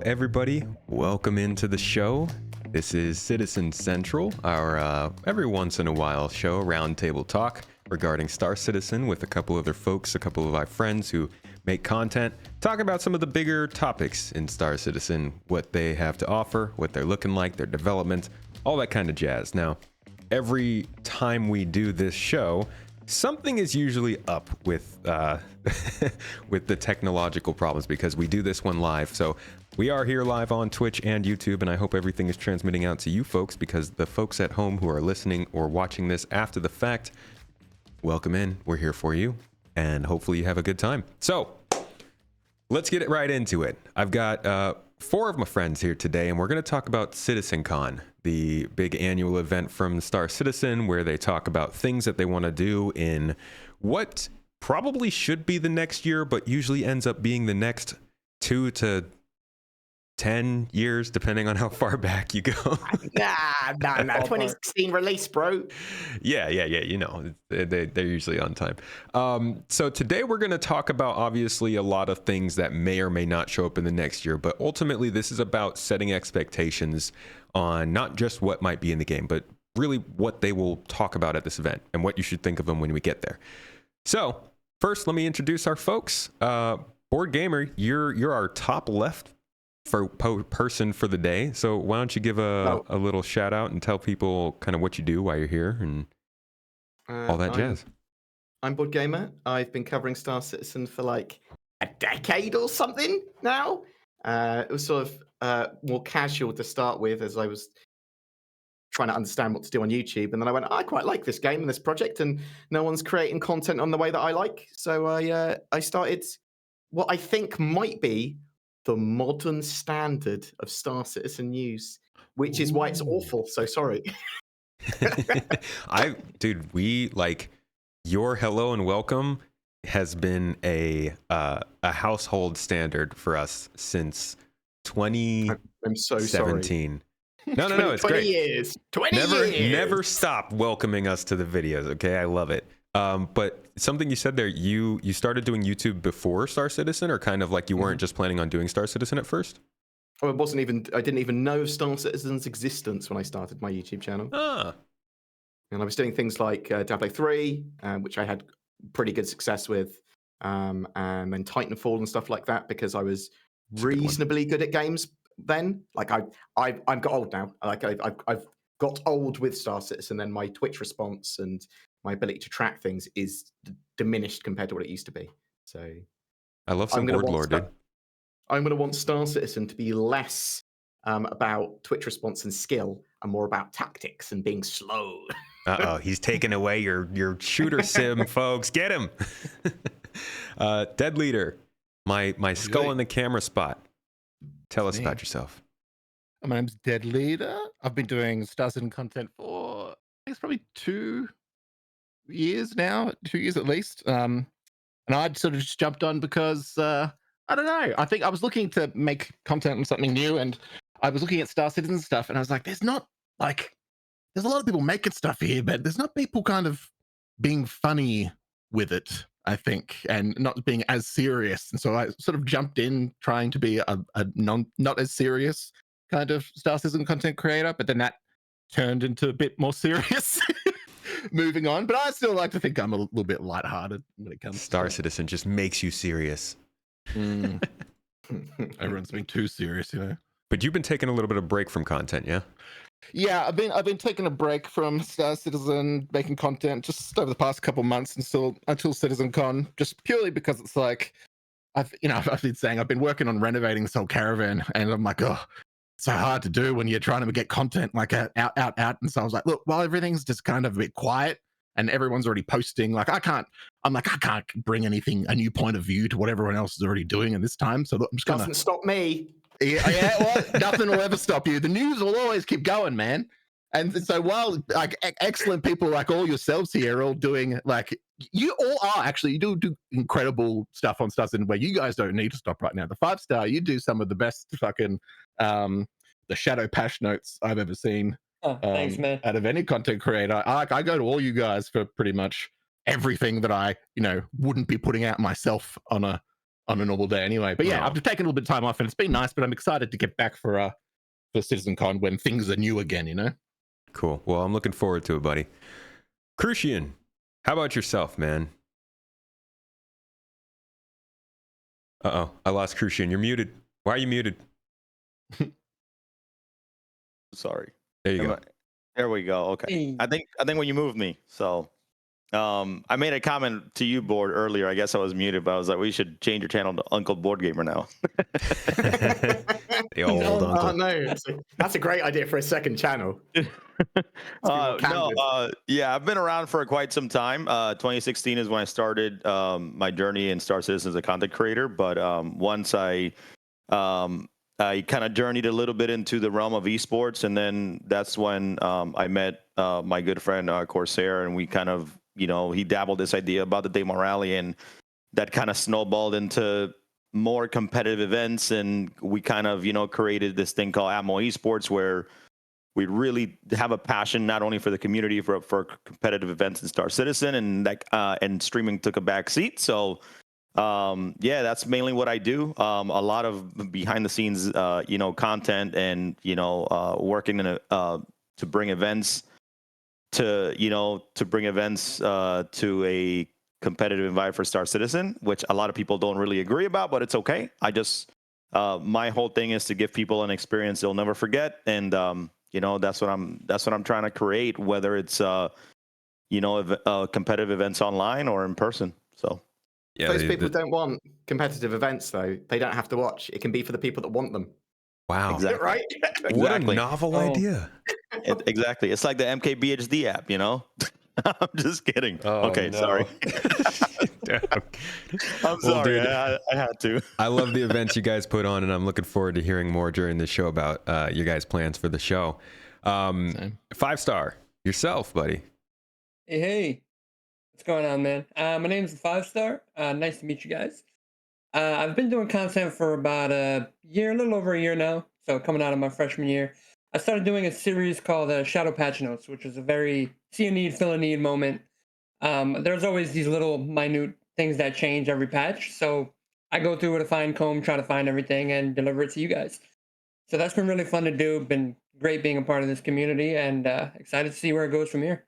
everybody. Welcome into the show. This is Citizen Central, our every once in a while show, roundtable talk regarding Star Citizen with a couple other folks, a couple of our friends who make content, talk about some of the bigger topics in Star Citizen, what they have to offer, what they're looking like, their development, all that kind of jazz. Now, every time we do this show, something is usually up with with the technological problems because we do this one live. So we are here live on Twitch and YouTube, and I hope everything is transmitting out to you folks, because the folks at home who are listening or watching this after the fact, welcome in. We're here for you, and hopefully you have a good time. So let's get it right into it. I've got four of my friends here today, and we're going to talk about CitizenCon, the big annual event from Star Citizen, where they talk about things that they want to do in what probably should be the next year, but usually ends up being the next 2 to 10 years, depending on how far back you go. Nah. 2016 release, bro. Yeah. You know, they're usually on time. So today we're going to talk about, obviously, a lot of things that may or may not show up in the next year. But ultimately, this is about setting expectations on not just what might be in the game, but really what they will talk about at this event and what you should think of them when we get there. So first, let me introduce our folks. Board Gamer, you're our top left person for the day. So why don't you give a little shout out and tell people kind of what you do, why you're here, and all that jazz. I'm Board Gamer. I've been covering Star Citizen for like a decade or something now. It was sort of more casual to start with, as I was trying to understand what to do on YouTube. And then I went, I quite like this game and this project, and no one's creating content on the way that I like. So I started what I think might be the modern standard of Star Citizen news, which is why it's awful. So sorry. We like your hello and welcome has been a household standard for us since 2017. I'm so sorry. No, it's 20 great. Years. 20 years. Never stop welcoming us to the videos. Okay, I love it. But something you said there, you started doing YouTube before Star Citizen, or kind of like you weren't just planning on doing Star Citizen at first? Oh, I didn't even know of Star Citizen's existence when I started my YouTube channel. And I was doing things like Diablo 3, which I had pretty good success with, and then Titanfall and stuff like that, because I was reasonably good at games then. Like I've got old now. Like I've got old with Star Citizen, and my Twitch response and my ability to track things is diminished compared to what it used to be. So I love some board lore, dude. I'm going to want Star Citizen to be less about Twitch response and skill, and more about tactics and being slow. He's taking away your shooter sim, folks. Get him. DedLeader, my skull in the camera spot. Tell us about yourself. My name's DedLeader. I've been doing Star Citizen content for, I think it's probably 2 years now, 2 years at least. And I'd sort of just jumped on because, I don't know, I think I was looking to make content on something new, and I was looking at Star Citizen stuff, and I was like, there's a lot of people making stuff here, but there's not people kind of being funny with it, I think, and not being as serious. And so I sort of jumped in trying to be a not as serious kind of Star Citizen content creator, but then that turned into a bit more serious moving on. But I still like to think I'm a little bit lighthearted when it comes Star Citizen just makes you serious. Everyone's been too serious, you know. But you've been taking a little bit of break from content, yeah? Yeah, I've been taking a break from Star Citizen, making content just over the past couple months until CitizenCon, just purely because it's like I've been saying I've been working on renovating this whole caravan, and I'm like, oh, it's so hard to do when you're trying to get content like out. And so I was like, look, while everything's just kind of a bit quiet and everyone's already posting, like I can't bring a new point of view to what everyone else is already doing in this time. So look, I'm just gonna Doesn't stop me. Yeah, well, nothing will ever stop you. The news will always keep going, man. And so while like excellent people like all yourselves here are all doing, like you all are actually, you do incredible stuff on Star Citizen where you guys don't need to stop right now. The 5-Star, you do some of the best fucking the shadow patch notes I've ever seen. Thanks, man. Out of any content creator. I go to all you guys for pretty much everything that I wouldn't be putting out myself on a on a normal day anyway. But yeah, I've taken a little bit of time off, and it's been nice. But I'm excited to get back for CitizenCon when things are new again. You know. Cool. Well, I'm looking forward to it, buddy. Crucian, how about yourself, man? Uh-oh, I lost Crucian. You're muted. Why are you muted? Sorry. There you go. There we go. Okay. Hey. I think when you moved me, so I made a comment to you, Board, earlier. I guess I was muted, but I was like, we should change your channel to Uncle Board Gamer now. The old uncle. Oh no, that's a great idea for a second channel. Yeah, I've been around for quite some time. 2016 is when I started my journey in Star Citizen as a content creator. But once I kind of journeyed a little bit into the realm of esports, and then that's when I met my good friend Corsair, and we kind of, he dabbled this idea about the Daemon Rally, and that kind of snowballed into more competitive events, and we kind of, created this thing called ATMO Esports, where we really have a passion not only for the community, for competitive events in Star Citizen, and streaming took a back seat. So yeah, that's mainly what I do. A lot of behind the scenes, content, and working in to bring events to a competitive environment for Star Citizen, which a lot of people don't really agree about, but it's okay. I just my whole thing is to give people an experience they'll never forget, and that's what I'm trying to create, whether it's competitive events online or in person. So. Yeah, those people don't want competitive events, though. They don't have to watch. It can be for the people that want them. Wow. Exactly. Right? What a novel idea. Exactly. It's like the MKBHD app, I'm just kidding. Oh, okay, no. sorry. I'm sorry. Dude, I had to. I love the events you guys put on, and I'm looking forward to hearing more during the show about your guys' plans for the show. 5-Star, yourself, buddy. Hey. What's going on, man? My name's The5Star. Nice to meet you guys. I've been doing content for about a little over a year now. So coming out of my freshman year, I started doing a series called Shadow Patch Notes, which is a very see a need, fill a need moment. There's always these little minute things that change every patch. So I go through with a fine comb, try to find everything and deliver it to you guys. So that's been really fun to do. Been great being a part of this community, and excited to see where it goes from here.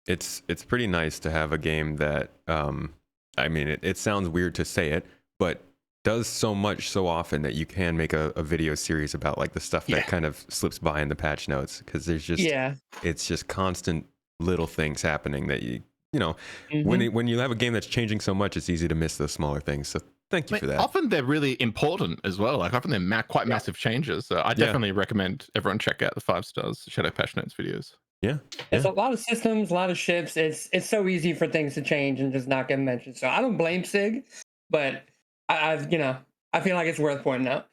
It's pretty nice to have a game that, it sounds weird to say it, but does so much so often that you can make a video series about like the stuff that kind of slips by in the patch notes, because there's just it's just constant little things happening that when you have a game that's changing so much, it's easy to miss those smaller things. So thank you for that. Often they're really important as well. Like often they're quite massive changes. So I definitely recommend everyone check out the 5-Stars Shadow Patch Notes videos. Yeah. It's a lot of systems, a lot of ships. It's so easy for things to change and just not get mentioned. So I don't blame Sig, but I feel like it's worth pointing out.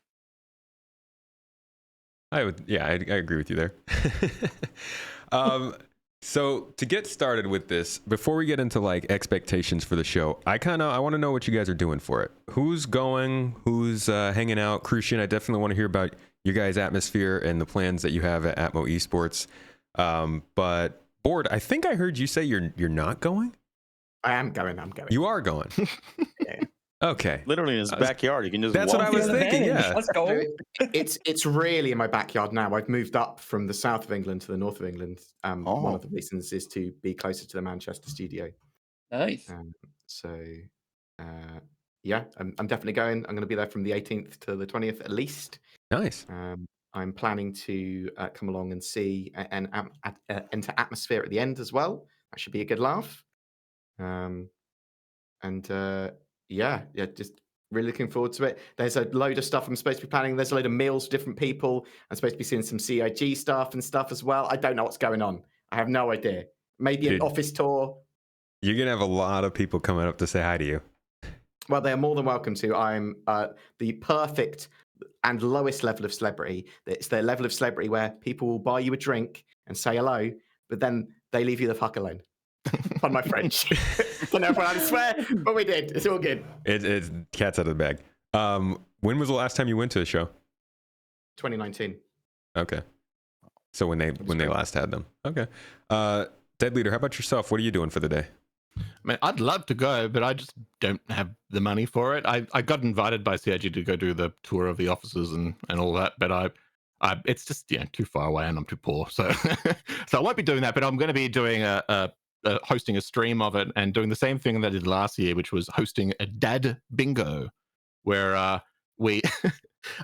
I agree with you there. So to get started with this, before we get into like expectations for the show, I want to know what you guys are doing for it. Who's going? Who's hanging out? Crucian, I definitely want to hear about your guys' atmosphere and the plans that you have at ATMO Esports. But Board, I think I heard you say you're not going. I am going. I'm going. You are going. Yeah. Okay. Literally in his backyard. You can just. That's walk what I was thinking. Yeah. Let's go. It's really in my backyard now. I've moved up from the south of England to the north of England. One of the reasons is to be closer to the Manchester studio. Nice. I'm definitely going. I'm going to be there from the 18th to the 20th at least. Nice. I'm planning to come along and see and enter atmosphere at the end as well. That should be a good laugh. Just really looking forward to it. There's a load of stuff I'm supposed to be planning. There's a load of meals for different people. I'm supposed to be seeing some CIG stuff and stuff as well. I don't know what's going on. I have no idea. Maybe an office tour. You're going to have a lot of people coming up to say hi to you. Well, they're more than welcome to. I'm the perfect and lowest level of celebrity. It's the level of celebrity where people will buy you a drink and say hello, but then they leave you the fuck alone. On my French. Don't know if I swear, but we did. It's all good. It's cat's out of the bag. When was the last time you went to a show? 2019. Okay. So when they last had them. Okay. DedLeader, how about yourself? What are you doing for the day? mean, I'd love to go, but I just don't have the money for it. I got invited by CIG to go do the tour of the offices and all that, but it's just too far away and I'm too poor, so so I won't be doing that. But I'm going to be doing hosting a stream of it and doing the same thing that I did last year, which was hosting a dad bingo, where we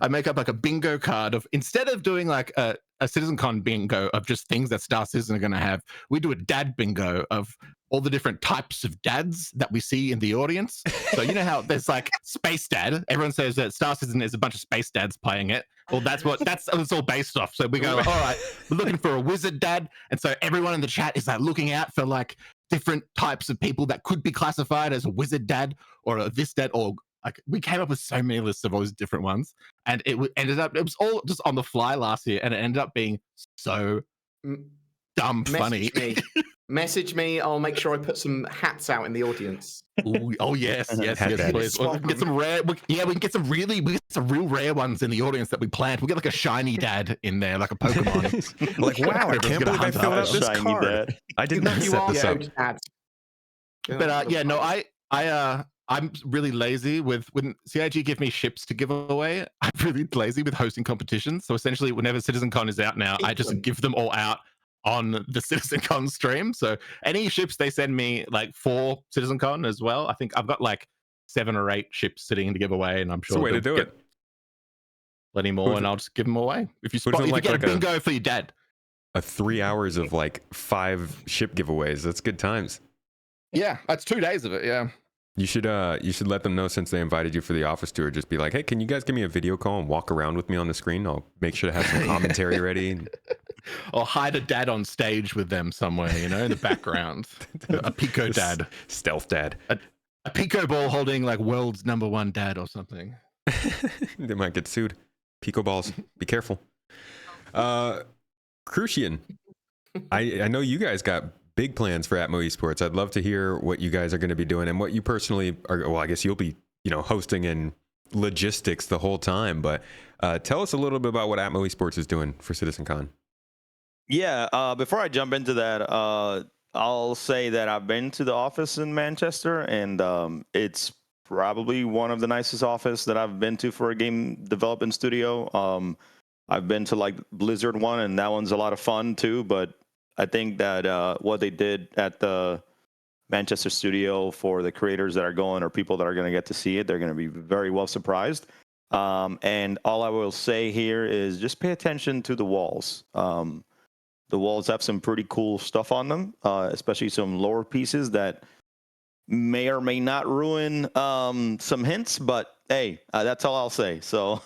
I make up like a bingo card of, instead of doing like a CitizenCon bingo of just things that Star Citizen are going to have, we do a dad bingo of all the different types of dads that we see in the audience. So you know how there's like space dad. Everyone says that Star Citizen is a bunch of space dads playing it. Well, that's what it's all based off. So we go, all right, we're looking for a wizard dad, and so everyone in the chat is like looking out for like different types of people that could be classified as a wizard dad or a this dad, or like we came up with so many lists of all these different ones, and it was all just on the fly last year, and it ended up being so dumb funny. Message me. I'll make sure I put some hats out in the audience. Ooh, oh yes, please. We can get some rare. We can get some real rare ones in the audience that we planned. We'll get like a shiny dad in there, like a Pokemon. Like, wow, I can't believe I filled out this card. Dad. I did not set this up. But I'm really lazy with when CIG give me ships to give away. I'm really lazy with hosting competitions. So essentially, whenever CitizenCon is out now, I just give them all out on the CitizenCon stream. So any ships they send me, like for CitizenCon as well, I think I've got like 7 or 8 ships sitting to give away, and I'm sure it's the way to do it. Plenty more, and I'll just give them away. If you get a bingo for your dad, 3 hours of like 5 ship giveaways. That's good times. Yeah, that's 2 days of it. Yeah. You should let them know, since they invited you for the office tour. Just be like, hey, can you guys give me a video call and walk around with me on the screen? I'll make sure to have some commentary ready. Or hide a dad on stage with them somewhere, in the background. A Pico dad. Stealth dad. A Pico ball holding like world's #1 dad or something. They might get sued. Pico balls. Be careful. Crucian, I know you guys got big plans for ATMO Esports. I'd love to hear what you guys are going to be doing and what you personally are. Well, I guess you'll be, hosting and logistics the whole time. But tell us a little bit about what ATMO Esports is doing for CitizenCon. Yeah. Before I jump into that, I'll say that I've been to the office in Manchester, and it's probably one of the nicest offices that I've been to for a game development studio. I've been to like Blizzard one, and that one's a lot of fun too. But I think that what they did at the Manchester studio for the creators that are going, or people that are going to get to see it, they're going to be very well surprised. And all I will say here is just pay attention to the walls. The walls have some pretty cool stuff on them, especially some lore pieces that may or may not ruin some hints, but hey, that's all I'll say. So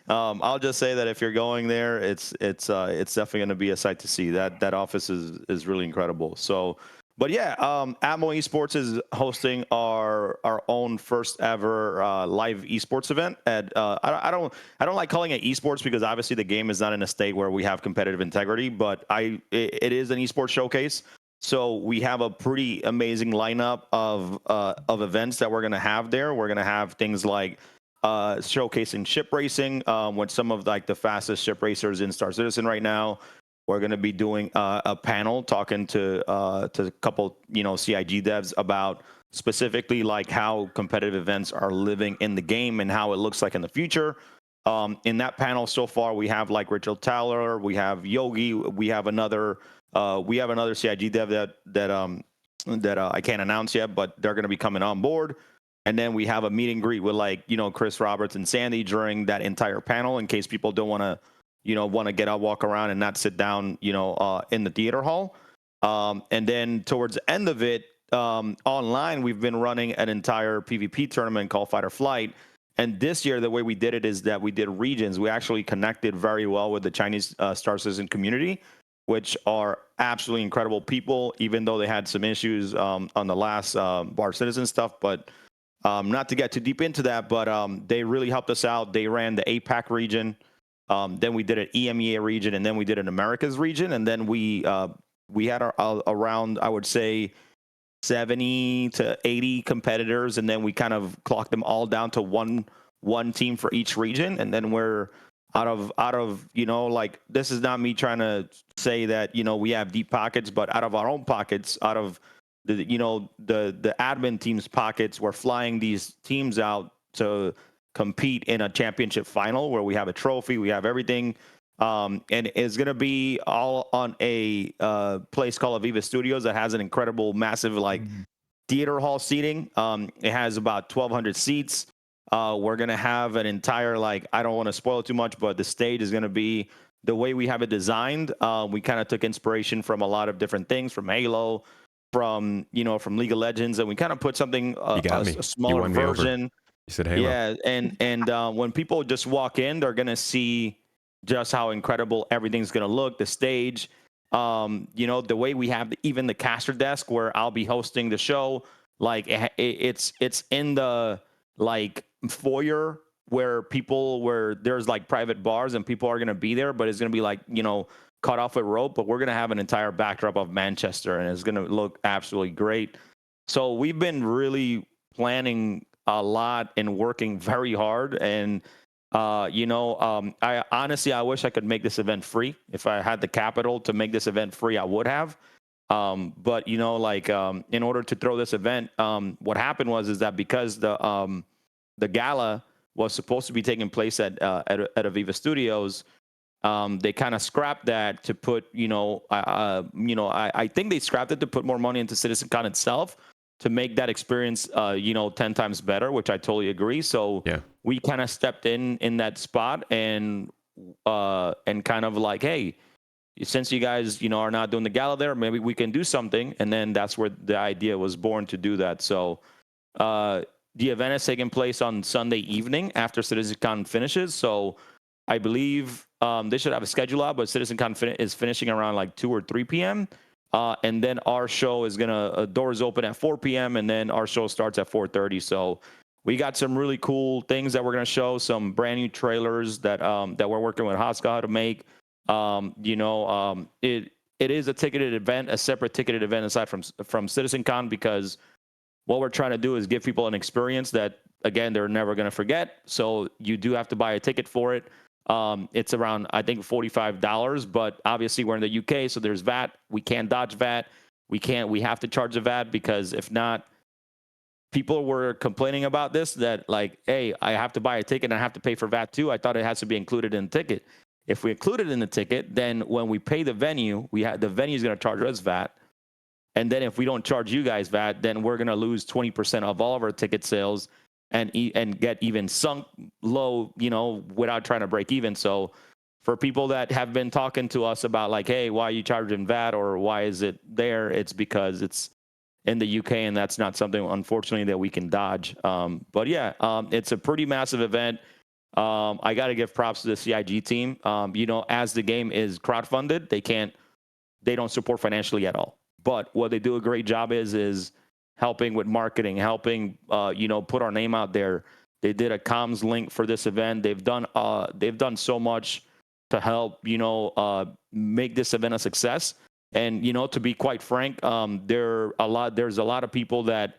I'll just say that if you're going there, it's definitely going to be a sight to see. That office is really incredible. So, but yeah, ATMO Esports is hosting our own first ever live esports event. At I don't like calling it esports because obviously the game is not in a state where we have competitive integrity, but it is an esports showcase. So we have a pretty amazing lineup of events that we're going to have there. We're going to have things like showcasing ship racing with some of like the fastest ship racers in Star Citizen right now. We're going to be doing a panel talking to a couple, CIG devs about specifically like how competitive events are living in the game and how it looks like in the future. In that panel so far, we have like Rachel Taylor, we have Yogi, we have another CIG dev that I can't announce yet, but they're going to be coming on board. And then we have a meet and greet with like, Chris Roberts and Sandy during that entire panel in case people don't want to get out, walk around and not sit down, in the theater hall. And then towards the end of it, online, we've been running an entire PvP tournament called Fight or Flight. And this year, the way we did it is that we did regions. We actually connected very well with the Chinese Star Citizen community, which are absolutely incredible people, even though they had some issues on the last Bar Citizen stuff. But not to get too deep into that, but they really helped us out. They ran the APAC region. Then we did an EMEA region, and then we did an Americas region. And then we had around, I would say, 70 to 80 competitors. And then we kind of clocked them all down to one team for each region. And then we're out of like, this is not me trying to say that we have deep pockets, but out of our own pockets, out of the admin team's pockets. We're flying these teams out to compete in a championship final where we have a trophy, we have everything. And it's going to be all on a place called Aviva Studios that has an incredible, massive, like, theater hall seating. It has about 1,200 seats. We're going to have an entire, like, I don't want to spoil it too much, but the stage is going to be the way we have it designed. We kind of took inspiration from a lot of different things, from Halo, from League of Legends, and we kind of put something, a smaller version. You said Halo. Yeah, and when people just walk in, they're going to see just how incredible everything's going to look. The stage, the way we have even the caster desk where I'll be hosting the show, like it's in the, like, foyer where there's like private bars and people are going to be there, but it's going to be like, cut off with rope, but we're going to have an entire backdrop of Manchester and it's going to look absolutely great. So we've been really planning a lot and working very hard. And I honestly, I wish I could make this event free. If I had the capital to make this event free, I would have. But in order to throw this event, what happened is that because the gala was supposed to be taking place at Aviva Studios, they kind of scrapped that to put, I think they scrapped it to put more money into CitizenCon itself, to make that experience, 10 times better, which I totally agree. So yeah, we kind of stepped in that spot and kind of like, hey, since you guys, are not doing the gala there, maybe we can do something. And then that's where the idea was born to do that. So the event is taking place on Sunday evening after CitizenCon finishes. So I believe they should have a schedule out, but CitizenCon is finishing around like 2 or 3 p.m. And then our show is doors open at 4 p.m. and then our show starts at 4:30. So we got some really cool things that we're gonna show, some brand new trailers that we're working with Haska to make. It is a ticketed event, a separate ticketed event aside from CitizenCon, because what we're trying to do is give people an experience that, again, they're never gonna forget. So you do have to buy a ticket for it. It's around, I think, $45, but obviously we're in the UK, so there's VAT. We can't dodge VAT. We have to charge the VAT, because if not, people were complaining about this, that like, hey, I have to buy a ticket and I have to pay for VAT too. I thought it has to be included in the ticket. If we include it in the ticket, then when we pay the venue, the venue is going to charge us VAT. And then if we don't charge you guys VAT, then we're going to lose 20% of all of our ticket sales and get even sunk low, without trying to break even. So for people that have been talking to us about like, hey, why are you charging VAT, or why is it there? It's because it's in the UK, and that's not something, unfortunately, that we can dodge. But yeah, it's a pretty massive event. I got to give props to the CIG team. As the game is crowdfunded, they don't support financially at all. But what they do a great job is helping with marketing, helping put our name out there. They did a comms link for this event. They've done so much to help make this event a success. And to be quite frank, there's a lot of people that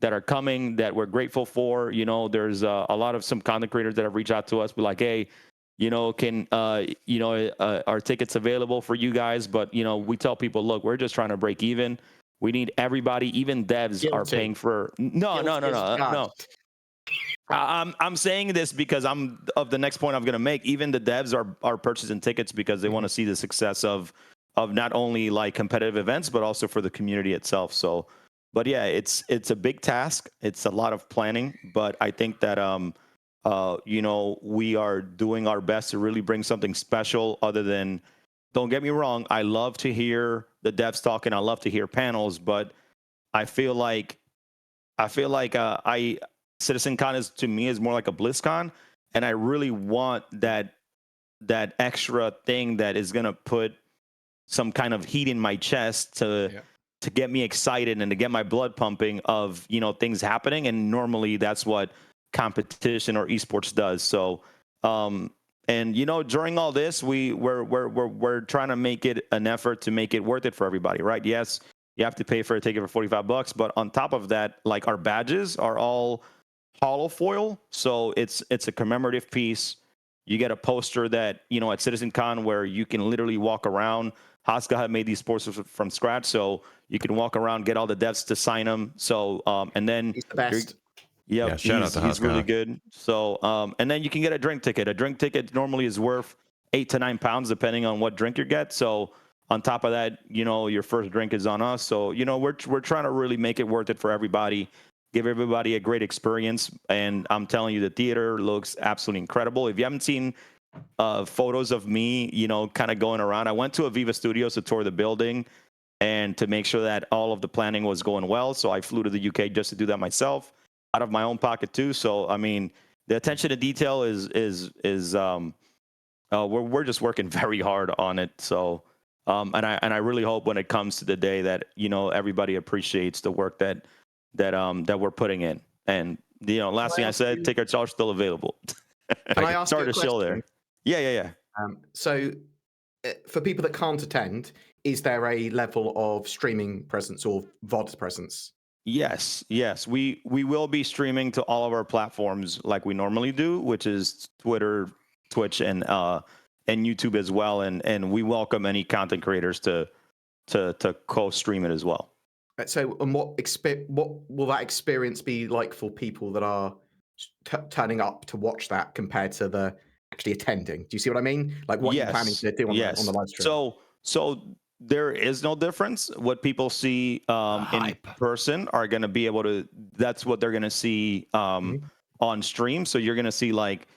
are coming that we're grateful for. There's a lot of some content creators that have reached out to us, be like, hey, are tickets available for you guys? But we tell people, look, we're just trying to break even. We need everybody, even devs are paying for. No. I'm saying this because of the next point I'm going to make. Even the devs are purchasing tickets because they want to see the success of not only like competitive events, but also for the community itself. So, but yeah, it's a big task. It's a lot of planning, but I think that we are doing our best to really bring something special. Other than, don't get me wrong, I love to hear the devs talk and I love to hear panels, but I feel like CitizenCon to me is more like a BlizzCon, and I really want that extra thing that is gonna put some kind of heat in my chest to get me excited and to get my blood pumping of things happening. And normally that's what competition or esports does. So and during all this, we're trying to make it an effort to make it worth it for everybody, right? Yes, you have to pay for a ticket for $45, but on top of that, like, our badges are all hollow foil, so it's a commemorative piece. You get a poster that at CitizenCon where you can literally walk around. Haska had made these posters from scratch, so You can walk around, get all the devs to sign them. So and then He's the best. Yeah, shout out to he's really Huska. good. So and then you can get a drink ticket. A drink ticket normally is worth 8 to 9 pounds depending on what drink you get. So on top of that, your first drink is on us. So we're trying to really make it worth it for everybody, give everybody a great experience. And I'm telling you, the theater looks absolutely incredible. If you haven't seen photos of me, kind of going around, I went to Aviva Studios to tour the building and to make sure that all of the planning was going well. So I flew to the UK just to do that myself, out of my own pocket too. So I mean, the attention to detail is we're just working very hard on it. So and I really hope when it comes to the day that everybody appreciates the work that we're putting in. And last thing I said, tickets are still available. Can I ask you a Start the show there. question? Yeah. So, for people that can't attend, is there a level of streaming presence or VOD presence? Yes. We will be streaming to all of our platforms like we normally do, which is Twitter, Twitch, and YouTube as well. And we welcome any content creators to co-stream it as well. So, and what will that experience be like for people that are turning up to watch that compared to the actually attending? Do you see what I mean? Like what you're planning to do on the live stream? So there is no difference. What people see in person are going to be able to. That's what they're going to see on stream. So you're going to see like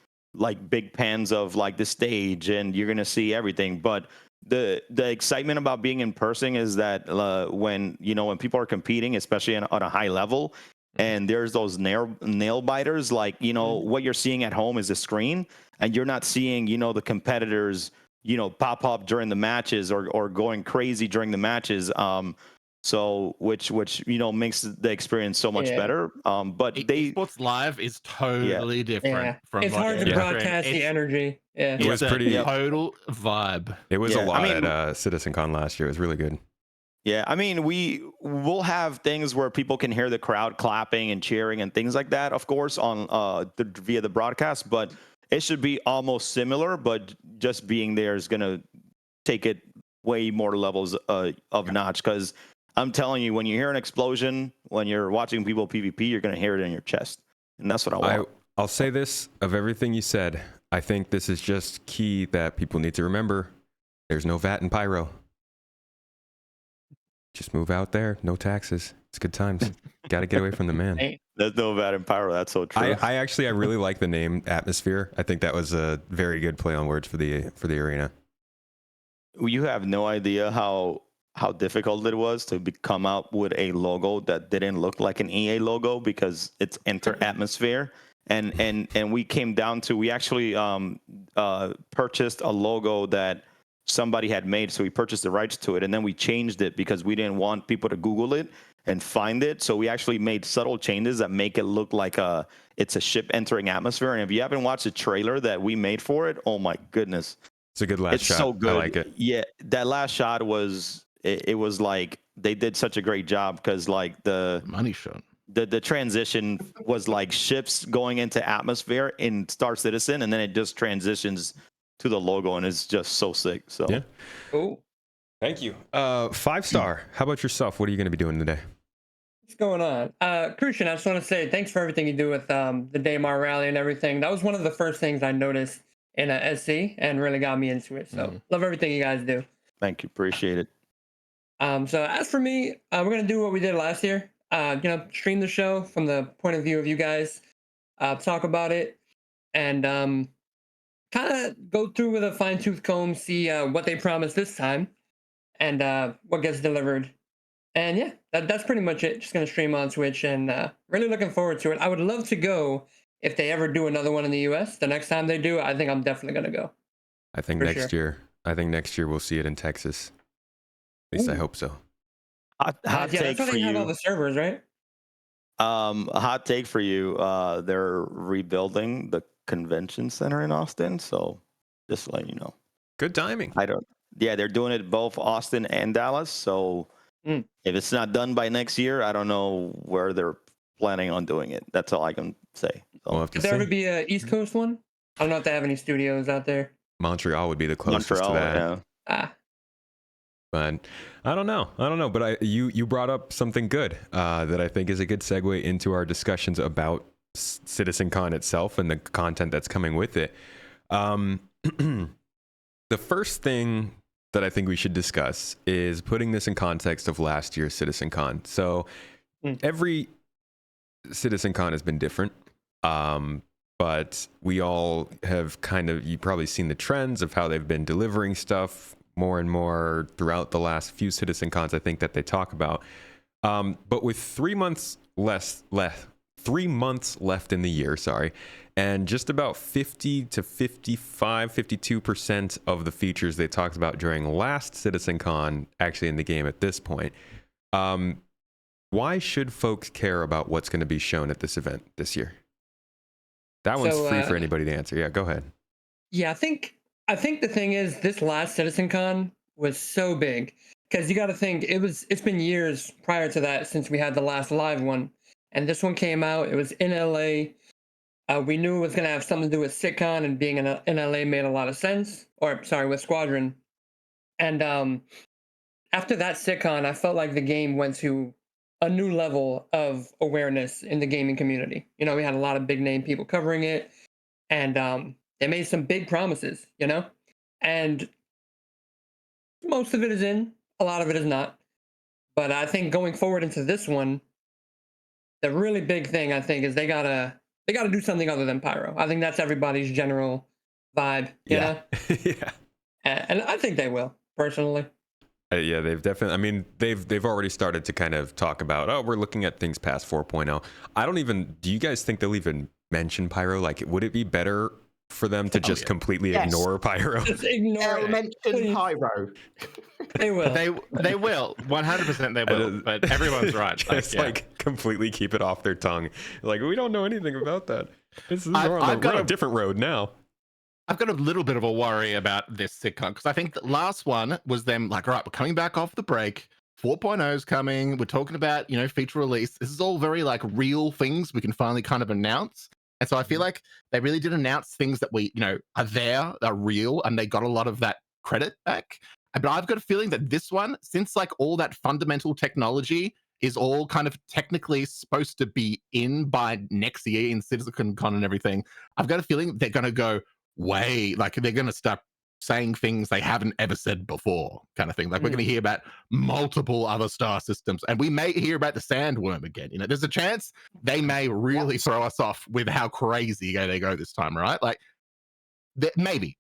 big pans of like the stage, and you're going to see everything. But the excitement about being in person is that when people are competing, especially on a high level, and there's those nail biters, like what you're seeing at home is a screen, and you're not seeing the competitors pop up during the matches or going crazy during the matches. So which makes the experience so much better. But Esports live is totally different from it's hard to broadcast the energy. It was pretty total vibe. It was a lot at CitizenCon last year. It was really good. Yeah, I mean, we'll have things where people can hear the crowd clapping and cheering and things like that, of course, on via the broadcast. But it should be almost similar, but just being there is going to take it way more levels of notch. Because I'm telling you, when you hear an explosion, when you're watching people PvP, you're going to hear it in your chest. And that's what I want. I'll say this, of everything you said, I think this is just key that people need to remember. There's no VAT and pyro. Just move out there. No taxes. It's good times. Got to get away from the man. There's no VAT and pyro. That's so true. I really like the name Atmosphere. I think that was a very good play on words for the arena. You have no idea how difficult it was to come out with a logo that didn't look like an EA logo, because it's Enter Atmosphere. And we came down to, we actually purchased a logo that somebody had made, so we purchased the rights to it, and then we changed it because we didn't want people to Google it and find it. So we actually made subtle changes that make it look like it's a ship entering atmosphere. And if you haven't watched the trailer that we made for it, oh my goodness, it's a good last shot. It's so good. I like it. Yeah, that last shot was it was like they did such a great job, because like the money shot. The transition was like ships going into atmosphere in Star Citizen, and then it just transitions to the logo, and it's just so sick. So yeah. Cool. Thank you. 5-Star. How about yourself? What are you going to be doing today? What's going on? Crucian, I just want to say thanks for everything you do with the Daymar rally and everything. That was one of the first things I noticed in SC and really got me into it. So love everything you guys do. Thank you. Appreciate it. So as for me, we're going to do what we did last year. Stream the show from the point of view of you guys, talk about it, and kind of go through with a fine-tooth comb, see what they promised this time, and what gets delivered. And yeah, that's pretty much it. Just going to stream on Twitch, and really looking forward to it. I would love to go if they ever do another one in the US. The next time they do, I think I'm definitely going to go. I think next year we'll see it in Texas. At least I hope so. Hot take that's why they have all the servers, right? A hot take for you. They're rebuilding the convention center in Austin, so just to let you know. Good timing. They're doing it both Austin and Dallas. So if it's not done by next year, I don't know where they're planning on doing it. That's all I can say. So. We'll have to Could there ever be an East Coast one? I don't know if they have any studios out there. Montreal would be the closest to that. Yeah. But I don't know. But you brought up something good that I think is a good segue into our discussions about CitizenCon itself and the content that's coming with it. The first thing that I think we should discuss is putting this in context of last year's CitizenCon. So every CitizenCon has been different, but we all have you've probably seen the trends of how they've been delivering stuff more and more throughout the last few CitizenCons, I think, that they talk about. But with 3 months left in the year, and just about 50 to 55, 52% of the features they talked about during last CitizenCon actually in the game at this point. Why should folks care about what's going to be shown at this event this year? That one's free for anybody to answer. Yeah, go ahead. Yeah, I think the thing is, this last CitizenCon was so big because you got to think it's been years prior to that since we had the last live one, and this one came out. It was in LA. We knew it was going to have something to do with SitCon, and being in LA made a lot of sense. With Squadron. And after that SitCon, I felt like the game went to a new level of awareness in the gaming community. We had a lot of big name people covering it, and they made some big promises, and most of it is in, a lot of it is not. But I think going forward into this one, the really big thing, I think, is they gotta do something other than pyro. I think that's everybody's general vibe, you know? Yeah. And I think they will, personally. Yeah, they've definitely, I mean, they've already started to kind of talk about, we're looking at things past 4.0. Do you guys think they'll even mention pyro? Like, would it be better for them to just completely ignore pyro? Just ignore it. Mention pyro. They will. They will. 100% they will. But everyone's right. Just completely keep it off their tongue. Like, we don't know anything about that. We're on a different road now. I've got a little bit of a worry about this sitcom because I think the last one was them like, all right, we're coming back off the break. 4.0 is coming. We're talking about, feature release. This is all very like real things we can finally kind of announce. And so I feel like they really did announce things that we, are there, are real, and they got a lot of that credit back. But I've got a feeling that this one, since like all that fundamental technology is all kind of technically supposed to be in by next year in CitizenCon and everything, I've got a feeling they're going to go they're going to start saying things they haven't ever said before, kind of thing. Like we're going to hear about multiple other star systems, and we may hear about the sandworm again. There's a chance they may really throw us off with how crazy they go this time, right? Like maybe.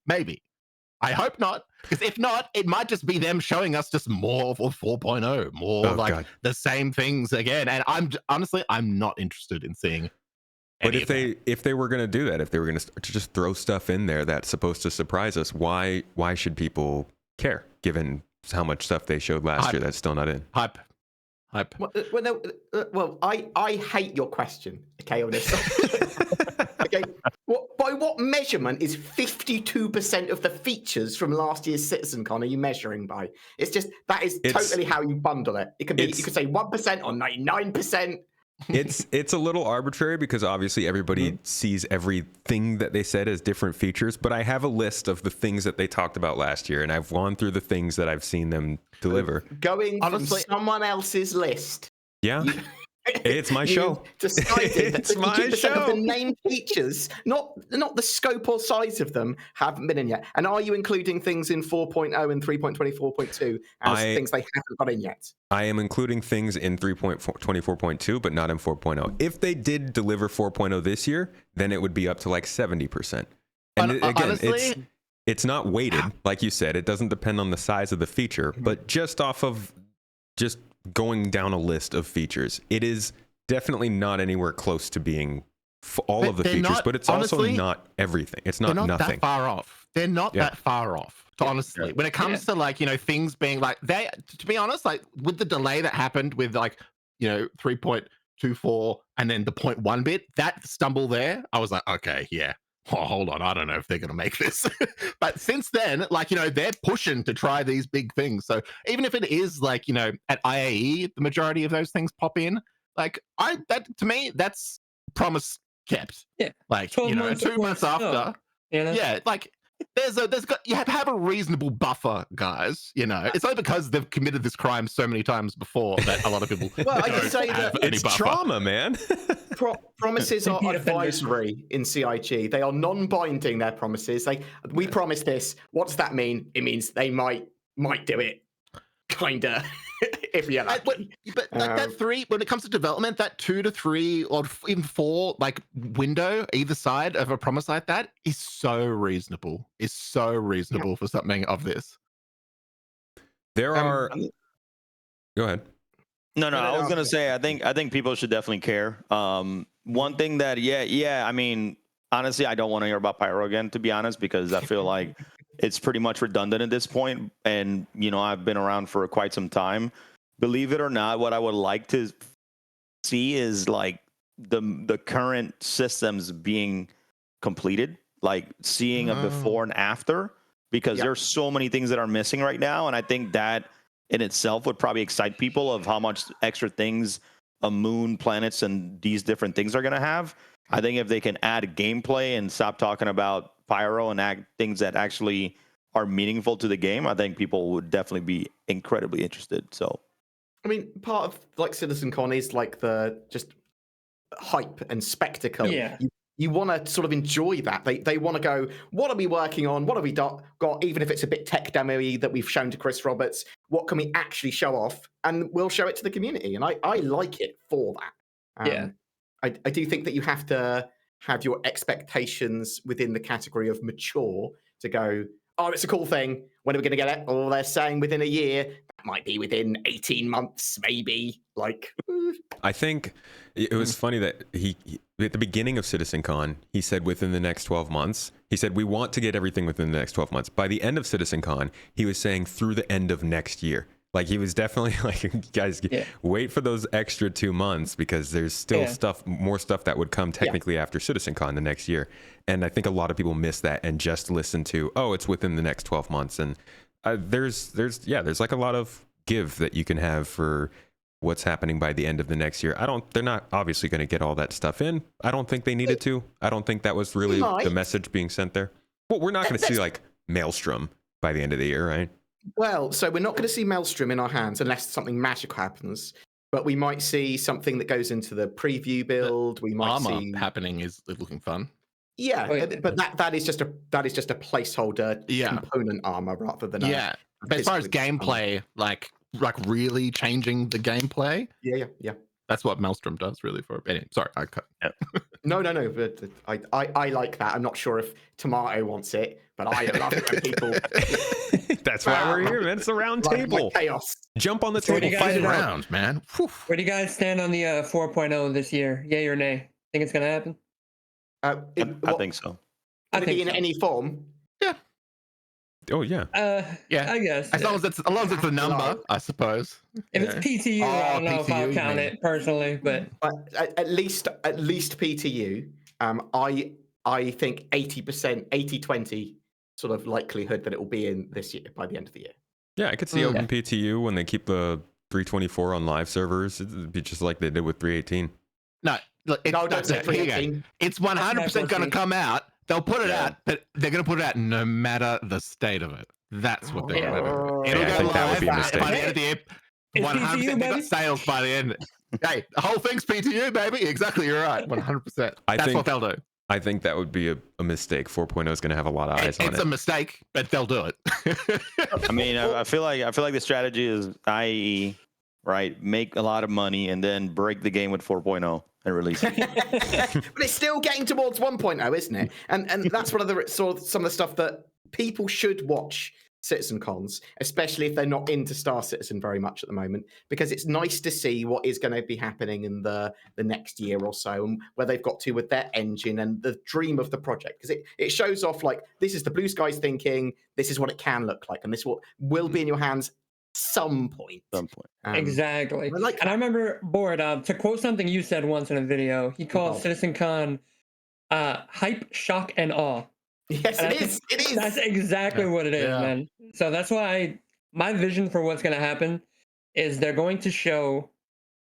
I hope not, because if not, it might just be them showing us just more of 4.0, the same things again. And I'm not interested in seeing. But if they were going to do that, if they were going to just throw stuff in there that's supposed to surprise us, why should people care, given how much stuff they showed last year that's still not in? Hype. Well, I hate your question, okay, on this. Okay, by what measurement is 52% of the features from last year's CitizenCon are you measuring by? That is totally how you bundle it. You could say 1% or 99%. It's a little arbitrary because obviously everybody sees everything that they said as different features, but I have a list of the things that they talked about last year, and I've gone through the things that I've seen them deliver. Going from someone else's list. Yeah. It's my show. Decided that 52% of the named features, not the scope or size of them, haven't been in yet. And are you including things in 4.0 and 3.24.2 as things they haven't got in yet? I am including things in 3.24.2, but not in 4.0. If they did deliver 4.0 this year, then it would be up to like 70%. And again, honestly, it's not weighted, like you said. It doesn't depend on the size of the feature, but just off of just going down a list of features, it is definitely not anywhere close to being all of the features, but it's also not everything. It's not nothing. That far off. They're not that far off, honestly. When it comes to like, things being like to be honest, like with the delay that happened with 3.24 and then the 0.1 bit, that stumble there, I was like, okay, yeah. Oh, hold on, I don't know if they're going to make this. But since then, they're pushing to try these big things. So even if it is at IAE, the majority of those things pop in, to me, that's promise kept. Yeah. 2 months after. Yeah, you have a reasonable buffer, guys. You know, it's only because they've committed this crime so many times before that a lot of people Well, I don't can say have that any It's buffer. trauma, man. Promises are Repeat offenders. advisory in CIG. They are non-binding. Their promises. We promise this. What does that mean? It means they might do it. Kinda, if you're lucky. But like that 3, when it comes to development, that 2 to 3 or even 4 like window either side of a promise like that is so reasonable. Is so reasonable for something of this. There are. Go ahead. No, I was gonna say I think people should definitely care. One thing that I mean, honestly, I don't want to hear about Pyro again, to be honest, because I feel like it's pretty much redundant at this point. And you know, I've been around for quite some time. Believe it or not, what I would like to see is like the current systems being completed, like seeing a before and after, because there's so many things that are missing right now, and I think that in itself would probably excite people of how much extra things a moon, planets, and these different things are going to have. I think if they can add gameplay and stop talking about Pyro and add things that actually are meaningful to the game, I think people would definitely be incredibly interested. So, I mean, part of like CitizenCon is like the just hype and spectacle. Yeah. You want to sort of enjoy that. They want to go, what are we working on? What have we got? Even if it's a bit tech demo-y that we've shown to Chris Roberts, what can we actually show off? And we'll show it to the community. And I like it for that. I do think that you have to have your expectations within the category of mature to go, oh, it's a cool thing. When are we going to get it? Or they're saying within a year. That might be within 18 months, maybe. Like, I think it was funny that he at the beginning of CitizenCon, he said within the next 12 months. He said, we want to get everything within the next 12 months. By the end of CitizenCon, he was saying through the end of next year. Like, he was definitely like, guys, wait for those extra 2 months, because there's still more stuff that would come technically after CitizenCon the next year. And I think a lot of people miss that and just listen to, oh, it's within the next 12 months. And there's like a lot of give that you can have for what's happening by the end of the next year. They're not obviously going to get all that stuff in. I don't think they needed to. I don't think that was really the message being sent there. Well, we're not going to see like Maelstrom by the end of the year, right? Well, so we're not going to see Maelstrom in our hands unless something magical happens. But we might see something that goes into the preview build. We might armor see happening is looking fun. Yeah, but that is just a placeholder component armor rather than But as far as gameplay, like really changing the gameplay. Yeah. That's what Maelstrom does, really. For anyway, sorry, I cut. No. But I like that. I'm not sure if Tomato wants it, but I love it when people. That's why we're here, man. It's a round table. Like chaos. Jump on the table, fight around, man. Whew. Where do you guys stand on the 4.0 this year? Yay or nay? Think it's gonna happen? I think so. Can it be in any form? Yeah. Oh yeah. I guess. As long as it's a number, I suppose. If it's PTU, I don't know if I'll count it personally, but at least PTU. I think 80%, 80-20 sort of likelihood that it will be in this year by the end of the year. Yeah, I could see open PTU when they keep the 324 on live servers. It'd be just like they did with 318. No, look, it's 100% going to come out. They'll put it out, but they're going to put it out no matter the state of it. That's what they're going to do. I think that would be a mistake. By the end of the year, 100% they got sales by the end. Hey, the whole thing's PTU, baby. Exactly, you're right. 100%. That's what they'll do. I think that would be a mistake. 4.0 is going to have a lot of eyes on it. It's a mistake, but they'll do it. I mean, I feel like the strategy is IE, right? Make a lot of money and then break the game with 4.0 and release it. But it's still getting towards 1.0, isn't it? And that's one of the some of the stuff that people should watch CitizenCons, especially if they're not into Star Citizen very much at the moment, because it's nice to see what is going to be happening in the next year or so, and where they've got to with their engine and the dream of the project, because it shows off like this is the blue skies thinking, this is what it can look like, and this will be in your hands some point. Exactly. And I remember, Board, to quote something you said once in a video, he called CitizenCon hype, shock, and awe. Yes, it is. That's exactly what it is, man. So that's why my vision for what's going to happen is they're going to show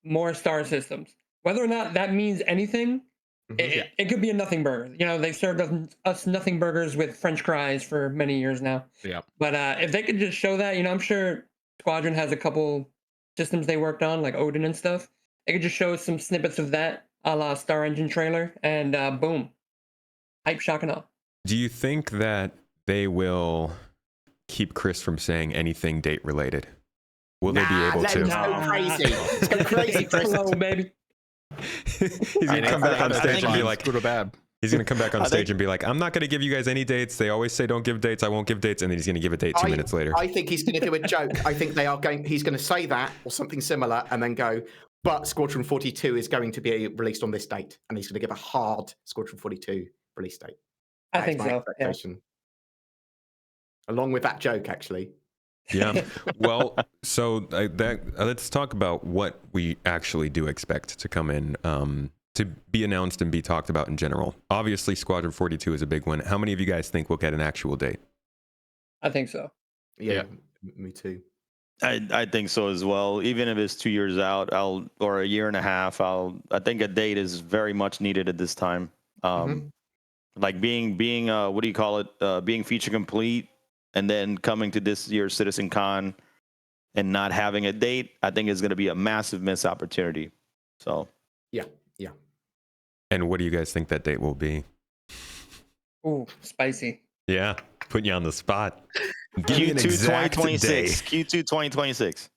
more star systems. Whether or not that means anything It could be a nothing burger. You know, they've served us nothing burgers with French fries for many years now. Yeah. But if they could just show that, you know, I'm sure Squadron has a couple systems they worked on, like Odin and stuff. They could just show us some snippets of that, a la Star Engine trailer, and boom, hype, shock, and all. Do you think that they will keep Chris from saying anything date related? Will they be able let to? him go crazy. Let's go crazy, Chris. Hello, baby. He's gonna come back on stage and be like, good or bad. he's gonna come back on stage and be like, I'm not gonna give you guys any dates. They always say don't give dates. I won't give dates, and then he's gonna give a date 2 minutes later. I think he's going to do a joke. I think he's going to say that or something similar, and then go, but Squadron 42 is going to be released on this date, and he's going to give a hard Squadron 42 release date. I think so. Yeah. Along with that joke, actually. Yeah. Well, so let's talk about what we actually do expect to come in, to be announced and be talked about in general. Obviously, Squadron 42 is a big one. How many of you guys think we'll get an actual date? I think so. Yeah. Me too. I think so as well. Even if it's 2 years out, or a year and a half, I think a date is very much needed at this time. Like being what do you call it? Being feature complete, and then coming to this year's CitizenCon and not having a date, I think is going to be a massive missed opportunity. So yeah. And what do you guys think that date will be? Ooh, spicy. Yeah, putting you on the spot. Give me an Q2 exact 2026. day. Q2 2026.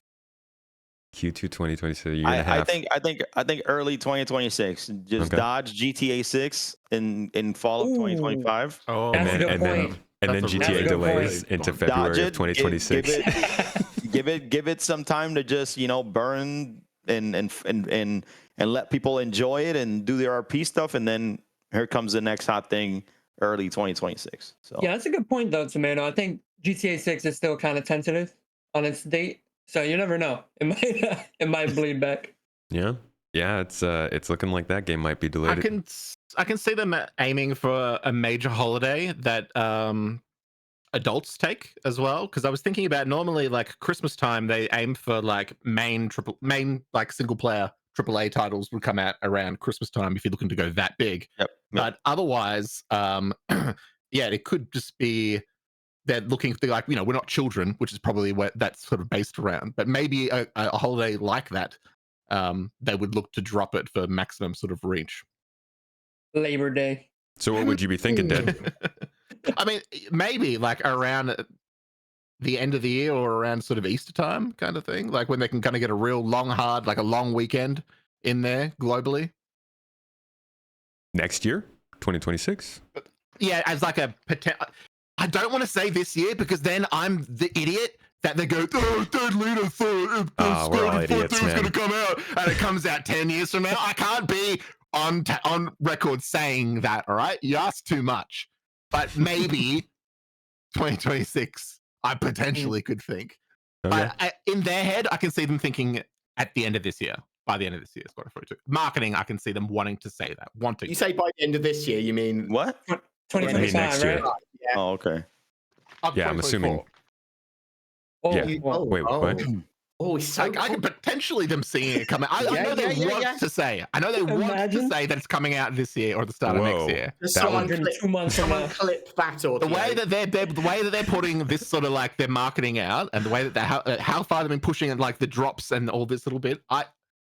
Q2 2026. A year and a half. I think early 2026. Just dodge GTA 6 in fall of 2025. Oh, That's a good point. And then That's a GTA really good delays point. into February of 2026. Give it some time to just burn and let people enjoy it and do their RP stuff, and then here comes the next hot thing, early 2026. So Yeah, that's a good point though, Tomato. I think GTA 6 is still kind of tentative on its date, so you never know. It might bleed back. Yeah, it's looking like that game might be delayed. I can see them aiming for a major holiday that adults take as well, because I was thinking about normally like Christmas time they aim for like main like single player AAA titles would come out around Christmas time if you're looking to go that big. Yep. But otherwise, it could just be they're looking for, like, we're not children, which is probably what that's sort of based around. But maybe a holiday like that, they would look to drop it for maximum sort of reach. Labor Day. So what would you be thinking, Ded? I mean, maybe like around the end of the year or around sort of Easter time kind of thing, like when they can kind of get a real long, hard, like a long weekend in there globally. Next year, 2026? Yeah, as like a potential. I don't want to say this year because then I'm the idiot that they go, oh, DedLeader thought we're all idiots, was man. going to come out, and it comes out 10 years from now. I can't be on record saying that, all right? You asked too much. But maybe 2026, I potentially could think. Okay. But in their head, I can see them thinking at the end of this year. By the end of this year, Squadron 42. Marketing, I can see them wanting to say that. You say by the end of this year, you mean what? 2025, next year. right? Yeah. Oh, okay. Yeah, I'm assuming. Oh, Yeah. well, Wait, what? Oh, it's so I can potentially them seeing it coming. I know they want to say. I know they want to say that it's coming out this year or the start of next year. Someone would- clip, 2 months from now. clip that audio. The way that they're putting this sort of like their marketing out, and the way that how far they've been pushing it, like the drops and all this little bit,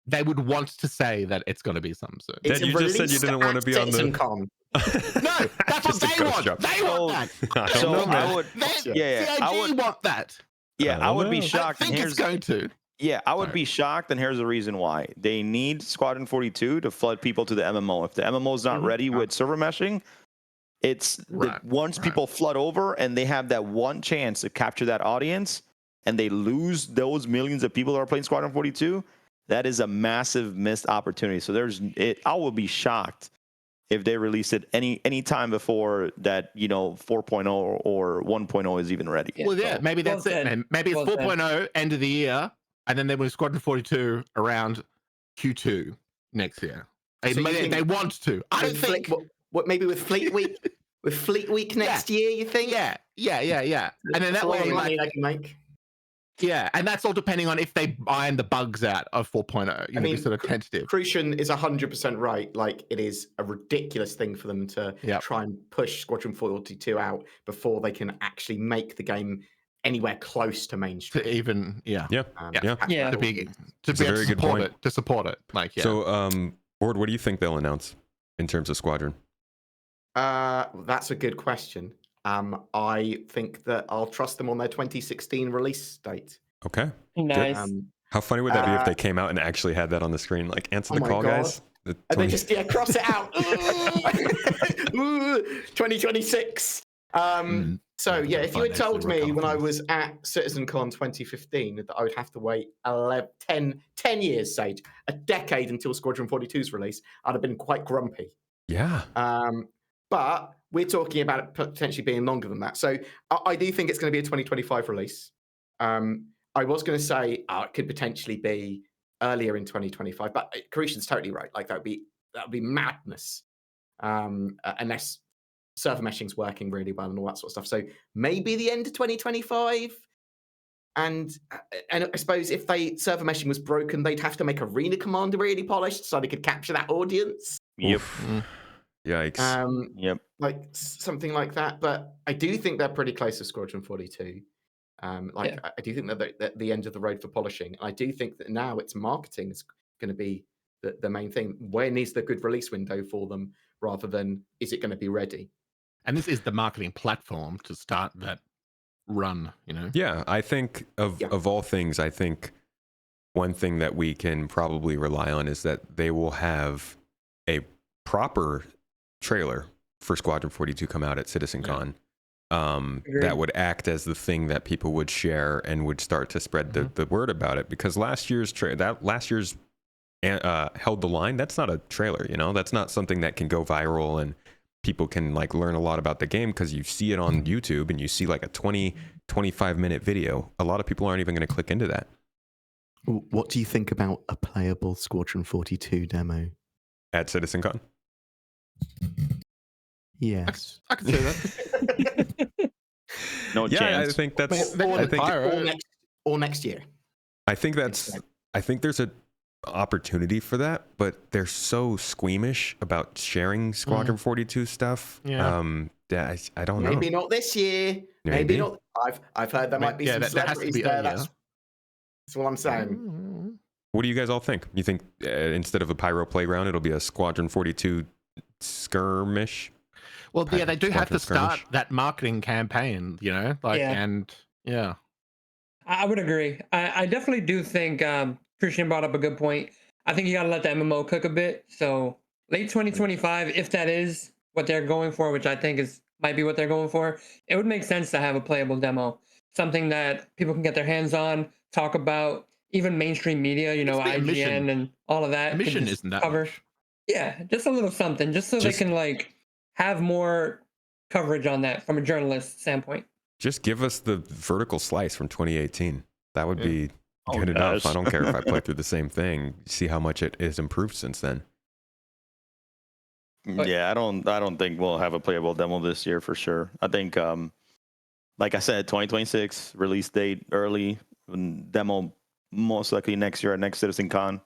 they would want to say that it's going to be something soon. It's Dad, you just said you released didn't want to at be on the. CitizenCon. No, that's what Just a they ghost want. drop. They want that. I don't So know, man. I would, CIG I would, want that. I would be know. shocked. I think and it's going to. Yeah, I would be shocked, and here's the reason why. They need Squadron 42 to flood people to the MMO. If the MMO is not ready with server meshing, once people flood over and they have that one chance to capture that audience, and they lose those millions of people that are playing Squadron 42, that is a massive missed opportunity. So I will be shocked if they release it any time before that, 4.0 or 1.0 is even ready. Well, yeah, maybe that's it. Man. Maybe it's 4.0 end of the year, and then there was Squadron 42 around Q2 next year. So They want to. I don't think. What maybe with Fleet Week? With Fleet Week next year, you think? Yeah. And then that way, money like, they can make. Yeah, and that's all depending on if they iron the bugs out of 4.0. You know, they're sort of tentative. Crucian is 100% right. Like, it is a ridiculous thing for them to try and push Squadron 42 out before they can actually make the game anywhere close to mainstream. To even, to be able to support it. Like, yeah. So, Board, what do you think they'll announce in terms of Squadron? That's a good question. I think that I'll trust them on their 2016 release date. Okay. Nice. How funny would that be if they came out and actually had that on the screen? Like, answer the call, guys. And they just cross it out. 2026. So yeah, if you had told me when I was at CitizenCon 2015 that I would have to wait 10 years, say a decade until Squadron 42's release, I'd have been quite grumpy. Yeah. But we're talking about it potentially being longer than that. So I do think it's going to be a 2025 release. I was going to say it could potentially be earlier in 2025, but Crucian's totally right. Like that would be madness, unless server meshing's working really well and all that sort of stuff. So maybe the end of 2025. And I suppose if server meshing was broken, they'd have to make Arena Commander really polished so they could capture that audience. Yep. Yikes. Like something like that. But I do think they're pretty close to Squadron 42. I do think that they're at the end of the road for polishing. I do think that now it's marketing is going to be the main thing. When is the good release window for them rather than is it going to be ready? And this is the marketing platform to start that run, you know? Yeah, I think of all things, I think one thing that we can probably rely on is that they will have a proper trailer for Squadron 42 come out at CitizenCon. That would act as the thing that people would share and would start to spread the word about it, because last year's Held the Line, that's not a trailer, you know, that's not something that can go viral and people can like learn a lot about the game, because you see it on YouTube and you see like a 20-25 minute video. A lot of people aren't even going to click into that. What do you think about a playable Squadron 42 demo at CitizenCon? Yes, I can say that. No chance. I think that's or next year. I think there's a opportunity for that, but they're so squeamish about sharing Squadron 42 stuff. I don't know. Maybe not this year. Maybe not. I've heard there might be some celebrities there. That's what I'm saying. What do you guys all think? You think instead of a pyro playground, it'll be a Squadron 42 skirmish? Well, yeah, they do have to start that marketing campaign, you know, I would agree. I definitely do think Crucian brought up a good point. I think you got to let the MMO cook a bit. So late 2025, if that is what they're going for, which I think might be what they're going for, it would make sense to have a playable demo, something that people can get their hands on, talk about, even mainstream media, you know, IGN and all of that. Mission isn't that much. Yeah, just a little something, just so they can like have more coverage on that from a journalist standpoint. Just give us the vertical slice from 2018. That would be good enough. I don't care if I play through the same thing. See how much it is improved since then. Yeah, I don't think we'll have a playable demo this year for sure. I think, like I said, 2026 release date early, demo most likely next year at next CitizenCon.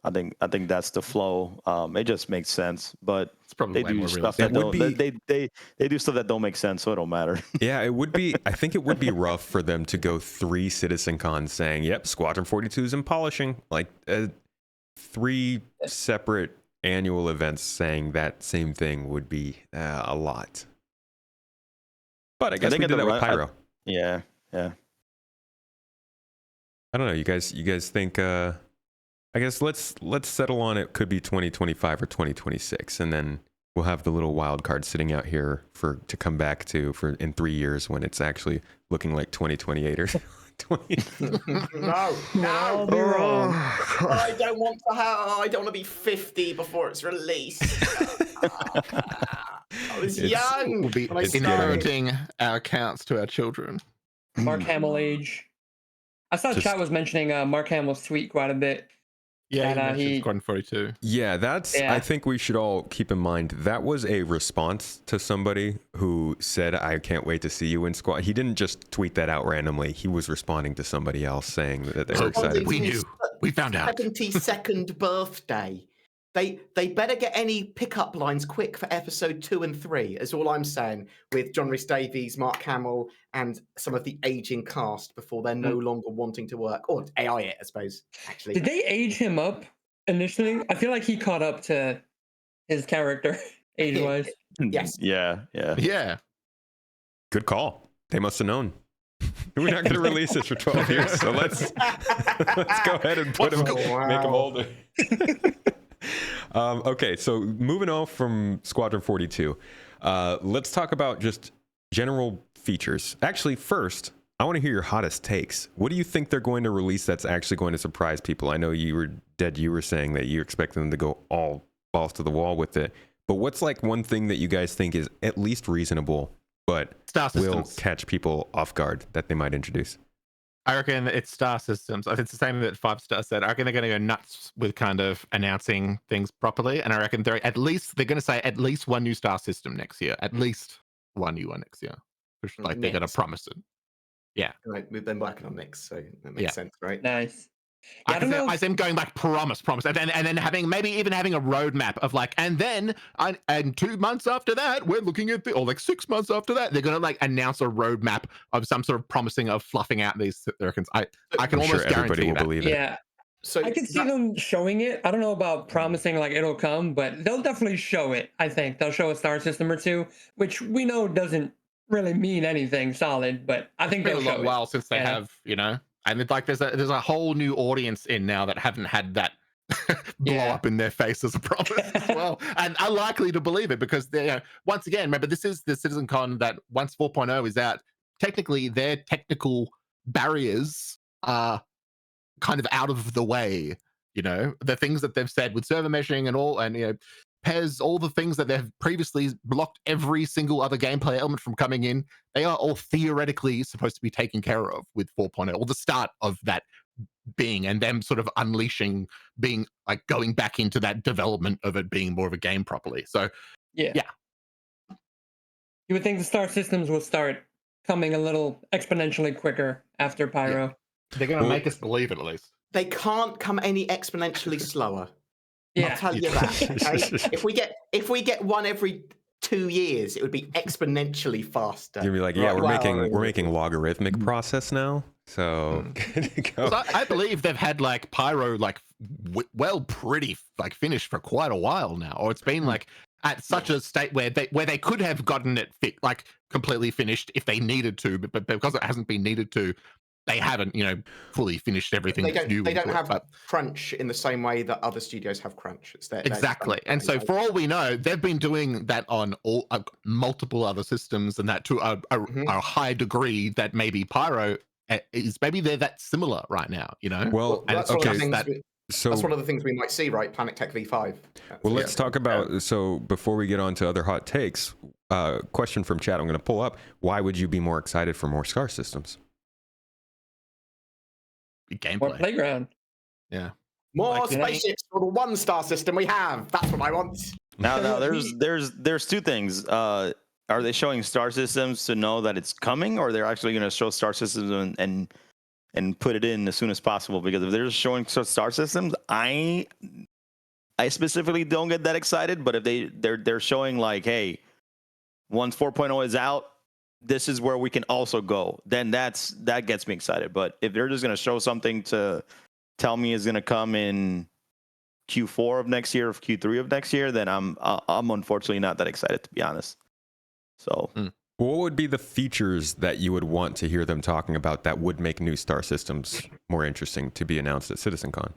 I think that's the flow. It just makes sense, but they do stuff that don't. They do stuff that don't make sense, so it don't matter. Yeah, it would be. I think it would be rough for them to go 3 CitizenCons saying, "Yep, Squadron 42 is in polishing." Like 3 separate annual events saying that same thing would be a lot. But I guess we did that with Pyro. Yeah. I don't know. You guys think? I guess let's settle on it. Could be 2025 or 2026, and then we'll have the little wild card sitting out here to come back to in 3 years when it's actually looking like 2028 or 20. No, I'll be wrong. I don't want to be 50 before it's released. I was young. We'll be inheriting our accounts to our children. Mark Hamill age. I saw chat was mentioning Mark Hamill's tweet quite a bit. Yeah, And, you mentioned he- Squadron 42. Yeah, that's. Yeah. I think we should all keep in mind that was a response to somebody who said, "I can't wait to see you in Squad." He didn't just tweet that out randomly. He was responding to somebody else saying that they were excited. We knew. We found out. 72nd birthday. They better get any pickup lines quick for episode 2 and 3, is all I'm saying, with John Rhys Davies, Mark Hamill, and some of the aging cast before they're no longer wanting to work. Or AI it, I suppose, actually. Did they age him up initially? I feel like he caught up to his character age-wise. Yes. Yeah. Yeah. Good call. They must have known. We're not going to release this for 12 years, so let's go ahead and put him, make him older. Okay, so moving on from Squadron 42, let's talk about just general features. Actually, first, I want to hear your hottest takes. What do you think they're going to release that's actually going to surprise people? I know you were saying that you expect them to go all balls to the wall with it, but what's like one thing that you guys think is at least reasonable, but will catch people off guard that they might introduce? I reckon it's star systems. It's the same that 5-Star said. I reckon they're going to go nuts with kind of announcing things properly. And I reckon they're going to say at least one new star system next year. At least one new one next year. Like they're going to promise it. Yeah. Right, we've been working on next, so that makes sense, right? Nice. Yeah, I see them going like promise, and then having maybe having a roadmap of like, and then and 2 months after that, we're looking at or like 6 months after that, they're gonna like announce a roadmap of some sort of promising of fluffing out these Americans. I can almost guarantee will believe it. Yeah. So I can see them showing it. I don't know about promising like it'll come, but they'll definitely show it. I think they'll show a star system or two, which we know doesn't really mean anything solid, but I think they'll it's been a show while it. since they have, and it's like there's a whole new audience in now that haven't had that blow up in their face as a promise as well, and are likely to believe it because they once again, remember, this is the CitizenCon that once 4.0 is out, technically their technical barriers are kind of out of the way. The things that they've said with server meshing and all, and PES, all the things that they've previously blocked every single other gameplay element from coming in, they are all theoretically supposed to be taken care of with 4.0, or the start of that being, and them sort of unleashing, being like going back into that development of it being more of a game properly. So yeah. You would think the star systems will start coming a little exponentially quicker after Pyro. They're going to make us believe it at least. They can't come any exponentially slower. Yeah. I'll tell you that. Okay? if we get one every 2 years, it would be exponentially faster. You'd be like, yeah, we're making logarithmic process now. So I believe they've had like Pyro like pretty like finished for quite a while now, or it's been like at such a state where they could have gotten it like completely finished if they needed to, but because it hasn't been needed to, they haven't, fully finished everything. They don't have crunch in the same way that other studios have crunch. It's exactly. And so, for all we know, they've been doing that on all multiple other systems, and that to a high degree that maybe Pyro is maybe they're that similar right now. Well, and that's one of the things we might see, right? Planet Tech V5. Let's talk about. So before we get on to other hot takes, question from chat. I'm going to pull up. Why would you be more excited for more star systems? Gameplay. More playground. Yeah. More spaceships for the 1-star system we have. That's what I want. Now there's two things. Are they showing star systems to know that it's coming, or they're actually going to show star systems and put it in as soon as possible? Because if they're showing star systems, I specifically don't get that excited. But if they're showing like, hey, once 4.0 is out, this is where we can also go, then that gets me excited. But if they're just going to show something to tell me is going to come in Q4 of next year or Q3 of next year, then I'm unfortunately not that excited, to be honest. So what would be the features that you would want to hear them talking about that would make new star systems more interesting to be announced at CitizenCon?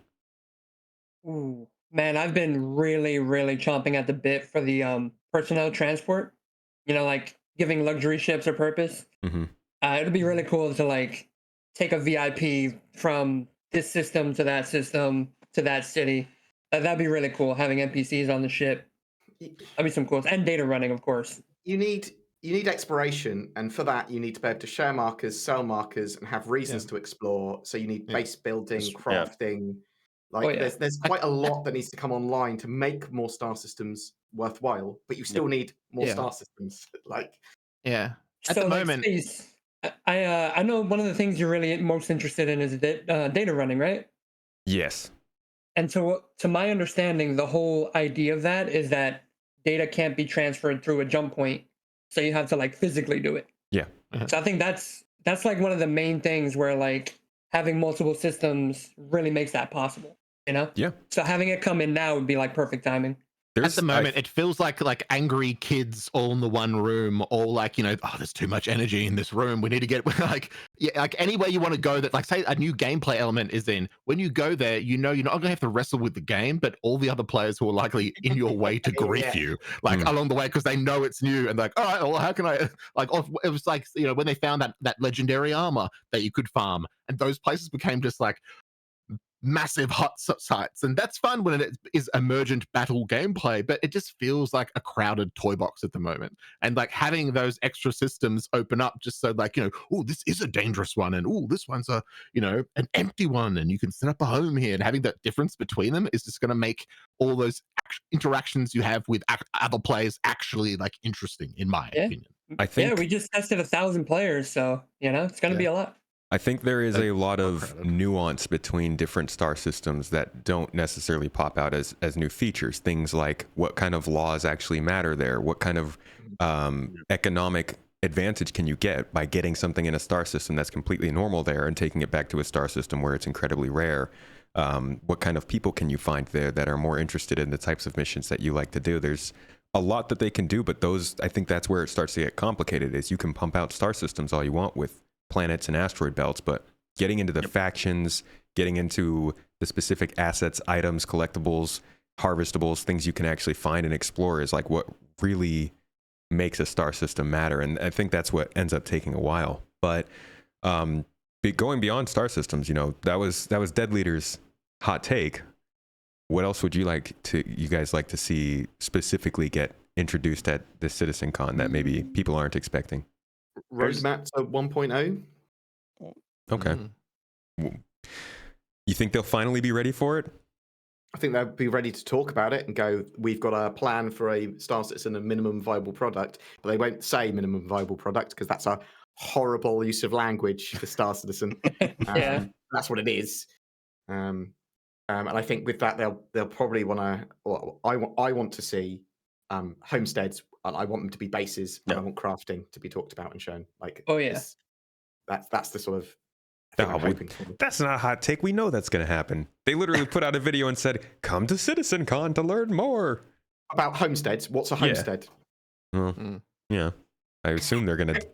Ooh, man, I've been really, really chomping at the bit for the personnel transport. Like giving luxury ships a purpose. Mm-hmm. It'd be really cool to like take a VIP from this system to that city. That'd be really cool, having NPCs on the ship. That'd be some cool. And data running, of course. You need exploration, and for that you need to be able to share markers, sell markers, and have reasons to explore. So you need base building, crafting. Like there's quite a lot that needs to come online to make more star systems worthwhile, but you still need more star systems. Like at So the like moment, space, I know one of the things you're really most interested in is data running, right? Yes. And so, to my understanding, the whole idea of that is that data can't be transferred through a jump point, so you have to like physically do it. Yeah. So I think that's like one of the main things where like having multiple systems really makes that possible. You know? Yeah. So having it come in now would be like perfect timing. At the moment, it feels like angry kids all in the one room, all like, you know, oh, there's too much energy in this room. We need to get like anywhere you want to go that, like, say a new gameplay element is in. When you go there, you know you're not going to have to wrestle with the game, but all the other players who are likely in your way to grief you, like along the way, because they know it's new and like, all right, well, how can I like? It was like, you know, when they found that legendary armor that you could farm, and those places became just like massive hot sites, and that's fun when it is emergent battle gameplay, but it just feels like a crowded toy box at the moment. And like having those extra systems open up just so like, you know, oh, this is a dangerous one, and oh, this one's a, you know, an empty one, and you can set up a home here, and having that difference between them is just going to make all those interactions you have with other players actually like interesting, in my opinion. I think we just tested 1,000 players, so you know it's going to be a lot. I think there is a lot of nuance between different star systems that don't necessarily pop out as new features. Things like what kind of laws actually matter there, what kind of economic advantage can you get by getting something in a star system that's completely normal there and taking it back to a star system where it's incredibly rare. What kind of people can you find there that are more interested in the types of missions that you like to do? There's a lot that they can do, but I think that's where it starts to get complicated, is you can pump out star systems all you want with planets and asteroid belts, but getting into the factions, getting into the specific assets, items, collectibles, harvestables, things you can actually find and explore is like what really makes a star system matter. And I think that's what ends up taking a while. But going beyond star systems, you know, that was DedLeader's hot take. What else would you guys like to see specifically get introduced at the CitizenCon that maybe people aren't expecting? Roadmap to 1.0. Okay. You think they'll finally be ready for it? I think they'll be ready to talk about it and go, we've got a plan for a Star Citizen and minimum viable product. But they won't say minimum viable product because that's a horrible use of language for Star Citizen. That's what it is. And I think with that, they'll probably want to, or I want to see homesteads. I want them to be bases, and I want crafting to be talked about and shown. Like, that's the sort of thing I'm hoping for. That's not a hot take. We know that's going to happen. They literally put out a video and said, "Come to CitizenCon to learn more about homesteads." What's a homestead? Yeah, I assume they're going to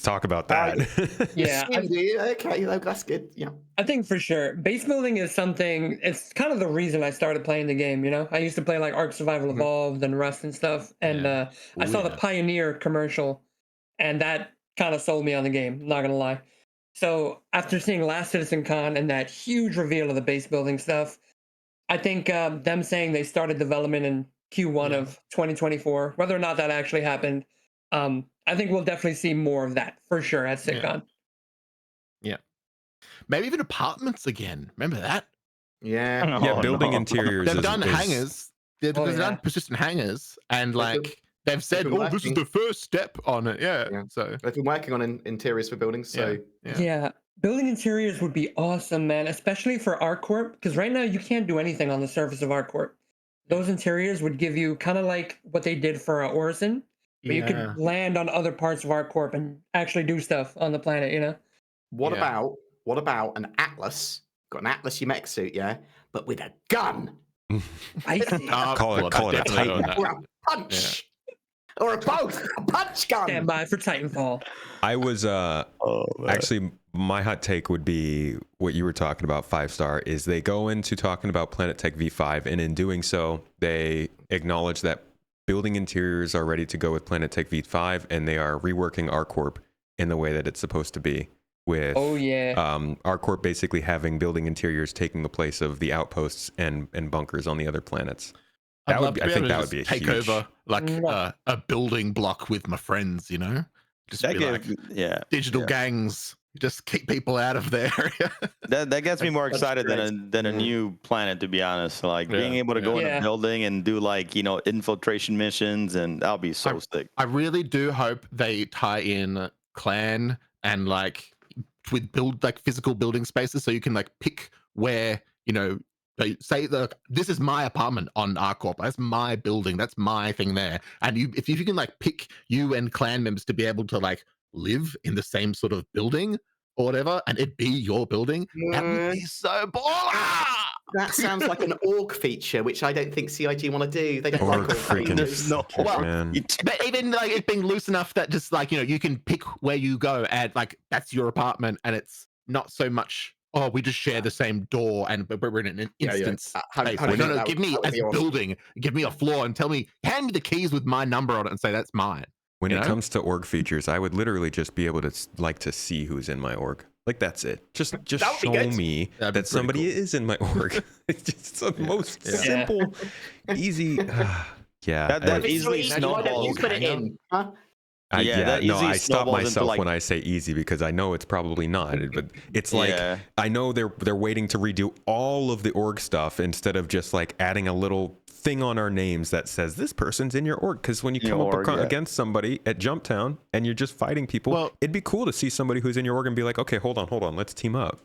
talk about that. Okay, that's good. Yeah, I think for sure base building is something. It's kind of the reason I started playing the game. You know, I used to play like Ark Survival Evolved and Rust and stuff, and I saw the Pioneer commercial, and that kind of sold me on the game. Not gonna lie. So after seeing last CitizenCon and that huge reveal of the base building stuff, I think them saying they started development in Q1 of 2024, whether or not that actually happened, I think we'll definitely see more of that for sure at CitizenCon. Yeah. Maybe even apartments again. Remember that? Yeah. Building interiors. They've done hangars. They've done persistent hangars, and like they've said, "Oh, this is the first step on it." Yeah. So they've been working on interiors for buildings. So building interiors would be awesome, man. Especially for ArcCorp, because right now you can't do anything on the surface of ArcCorp. Those interiors would give you kind of like what they did for Orison. But you could land on other parts of ArcCorp and actually do stuff on the planet, you know? What about an Atlas? Got an Atlas mech suit, but with a gun. I see. Call it a Titan. Or a punch. Or a both. A punch gun. Stand by for Titanfall. I was actually, my hot take would be what you were talking about, 5-Star, is they go into talking about Planet Tech V5, and in doing so, they acknowledge that building interiors are ready to go with Planet Tech V5, and they are reworking ArcCorp in the way that it's supposed to be, with ArcCorp basically having building interiors taking the place of the outposts and bunkers on the other planets. I think that would be a take huge... over like a building block with my friends, you know, just be like digital gangs just keep people out of the area. That gets me more That's excited great. than a new planet, to be honest. Like being able to go in Yeah. a building and do like infiltration missions, and that'll be so sick. I really do hope they tie in clan and like with physical building spaces, so you can like pick where they say this is my apartment on R-Corp. That's my building. That's my thing there. And if you can like pick you and clan members to be able to like live in the same sort of building or whatever, and it be your building, that would be so baller. That sounds like an org feature, which I don't think CIG want to do. They don't Org like org freaking features. man. But even like it being loose enough that just like you can pick where you go and like that's your apartment, and it's not so much we just share the same door and we're in an instance. Space. No, give me a building, give me a floor, and hand me the keys with my number on it, and say that's mine. When it comes to org features, I would literally just be able to to see who's in my org. Like that's it. Just show me that somebody is in my org. It's just the most simple, easy. Yeah, that easily snowballs. Put it in, huh? I stop myself when I say easy because I know it's probably not. But it's like I know they're waiting to redo all of the org stuff instead of just like adding a little thing on our names that says this person's in your org. Because when you come up against somebody at Jumptown and you're just fighting people, it'd be cool to see somebody who's in your org and be like, okay, hold on, let's team up.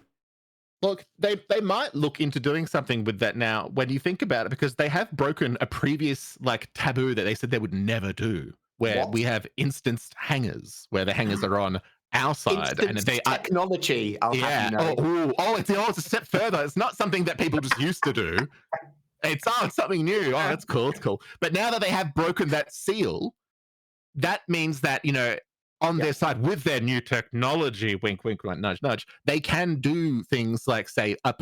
Look, they might look into doing something with that now when you think about it, because they have broken a previous like taboo that they said they would never do, where we have instanced hangars, where the hangars are on our side, and they technology. It's a step further. It's not something that people just used to do. It's something new. Oh, that's cool. It's cool. But now that they have broken that seal, that means that on their side with their new technology, wink, wink, nudge, nudge, they can do things like say a